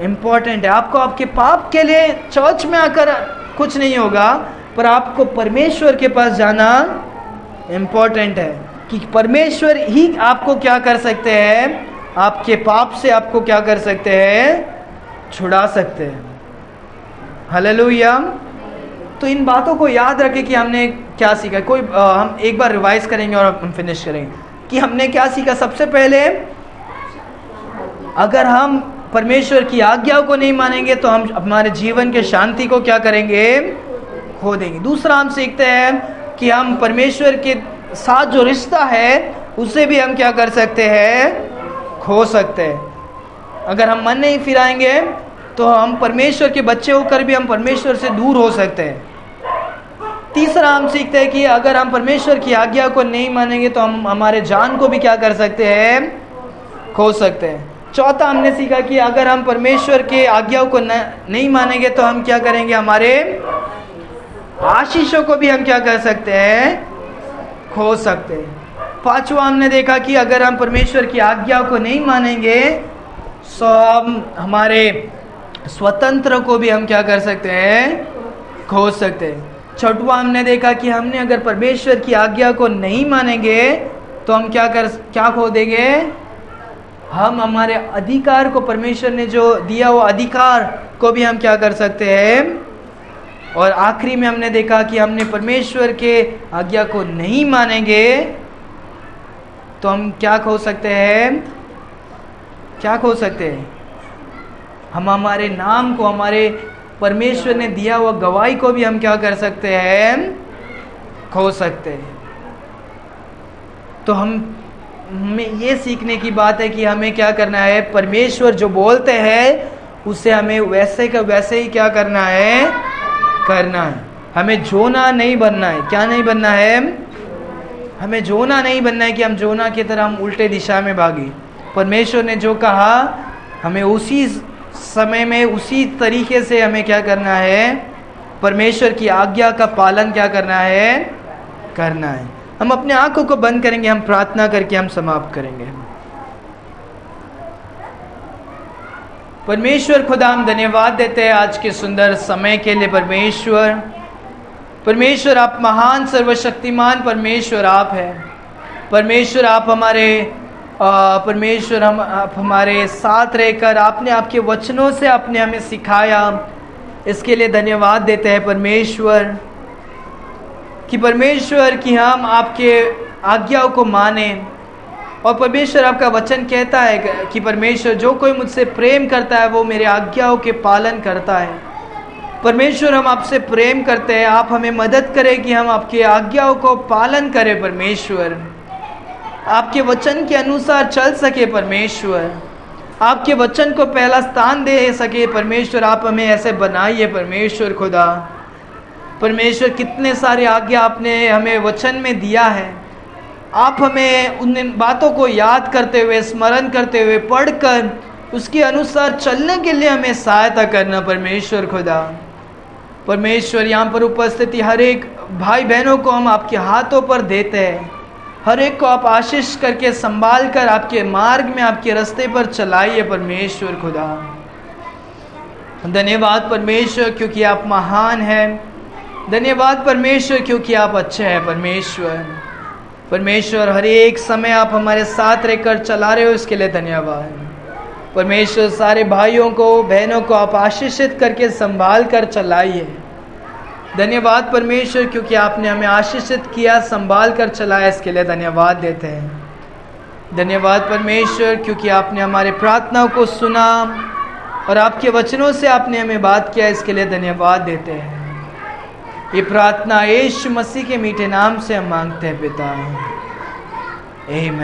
A: इम्पोर्टेंट है। आपको आपके पाप के लिए चर्च में आकर कुछ नहीं होगा, पर आपको परमेश्वर के पास जाना इम्पोर्टेंट है कि परमेश्वर ही आपको क्या कर सकते हैं, आपके पाप से आपको क्या कर सकते हैं, छुड़ा सकते हैं। हालेलुया। तो इन बातों को याद रखें कि हमने क्या सीखा। हम एक बार रिवाइज करेंगे और हम फिनिश करेंगे कि हमने क्या सीखा। सबसे पहले, अगर हम परमेश्वर की आज्ञा को नहीं मानेंगे तो हम हमारे जीवन के शांति को क्या करेंगे, खो देंगे। दूसरा, हम सीखते हैं कि हम परमेश्वर के साथ जो रिश्ता है उसे भी हम क्या कर सकते हैं, खो सकते हैं। अगर हम मन नहीं फिराएंगे तो हम परमेश्वर के बच्चे होकर भी हम परमेश्वर से दूर हो सकते हैं। तीसरा, हम सीखते हैं कि अगर हम परमेश्वर की आज्ञा को नहीं मानेंगे तो हम हमारे जान को भी क्या कर सकते हैं, खो सकते हैं। चौथा, हमने सीखा कि अगर हम परमेश्वर के आज्ञाओं को नहीं मानेंगे तो हम क्या करेंगे, हमारे आशीषों को भी हम क्या कर सकते हैं, खो सकते हैं। पांचवा, हमने देखा कि अगर हम परमेश्वर की आज्ञा को नहीं मानेंगे तो हम हमारे स्वतंत्र को भी हम क्या कर सकते हैं, खो सकते हैं। छठवां, हमने देखा कि हमने अगर परमेश्वर की आज्ञा को नहीं मानेंगे तो हम क्या खो देंगे, हम हमारे अधिकार को, परमेश्वर ने जो दिया वो अधिकार को भी हम क्या कर सकते हैं। और आखिरी में हमने देखा कि हमने परमेश्वर के आज्ञा को नहीं मानेंगे तो हम क्या खो सकते हैं, क्या खो सकते हैं, हम हमारे नाम को, हमारे परमेश्वर ने दिया हुआ गवाही को भी हम क्या कर सकते हैं, खो सकते हैं। तो हमें ये सीखने की बात है कि हमें क्या करना है, परमेश्वर जो बोलते हैं उसे हमें वैसे का वैसे ही क्या करना है, करना है। हमें जोना नहीं बनना है। क्या नहीं बनना है, हमें जोना नहीं बनना है कि हम जोना की तरह हम उल्टे दिशा में भागे। परमेश्वर ने जो कहा हमें उसी समय में उसी तरीके से हमें क्या करना है, परमेश्वर की आज्ञा का पालन क्या करना है, करना है। हम अपने आंखों को बंद करेंगे, हम प्रार्थना करके हम समाप्त करेंगे। परमेश्वर खुदा, हम धन्यवाद देते हैं आज के सुंदर समय के लिए। परमेश्वर आप महान सर्वशक्तिमान परमेश्वर आप हैं। परमेश्वर आप हमारे परमेश्वर हम आप हमारे साथ रहकर आपने आपके वचनों से आपने हमें सिखाया, इसके लिए धन्यवाद देते हैं परमेश्वर कि परमेश्वर कि हम आपके आज्ञाओं को माने। और परमेश्वर आपका वचन कहता है कि परमेश्वर जो कोई मुझसे प्रेम करता है वो मेरे आज्ञाओं के पालन करता है। परमेश्वर हम आपसे प्रेम करते हैं, आप हमें मदद करें कि हम आपके आज्ञाओं को पालन करें परमेश्वर, आपके वचन के अनुसार चल सके परमेश्वर, आपके वचन को पहला स्थान दे सके परमेश्वर। आप हमें ऐसे बनाइए परमेश्वर खुदा। परमेश्वर कितने सारे आज्ञा आपने हमें वचन में दिया है, आप हमें उन बातों को याद करते हुए, स्मरण करते हुए, पढ़कर उसके अनुसार चलने के लिए हमें सहायता करना परमेश्वर खुदा। परमेश्वर यहाँ पर उपस्थित हर एक भाई बहनों को हम आपके हाथों पर देते हैं, हर एक को आप आशीष करके संभाल कर आपके मार्ग में, आपके रास्ते पर चलाइए परमेश्वर खुदा। धन्यवाद परमेश्वर क्योंकि आप महान हैं, धन्यवाद परमेश्वर क्योंकि आप अच्छे हैं परमेश्वर। परमेश्वर हर एक समय आप हमारे साथ रहकर चला रहे हो, इसके लिए धन्यवाद परमेश्वर। सारे भाइयों को बहनों को आप आशीषित करके संभाल कर चलाइए। धन्यवाद परमेश्वर क्योंकि आपने हमें आशीषित किया, संभाल कर चलाया, इसके लिए धन्यवाद देते हैं। धन्यवाद परमेश्वर क्योंकि आपने हमारे प्रार्थनाओं को सुना और आपके वचनों से आपने हमें बात किया, इसके लिए धन्यवाद देते हैं। ये प्रार्थना यीशु मसीह के मीठे नाम से हम मांगते हैं पिता, आमीन।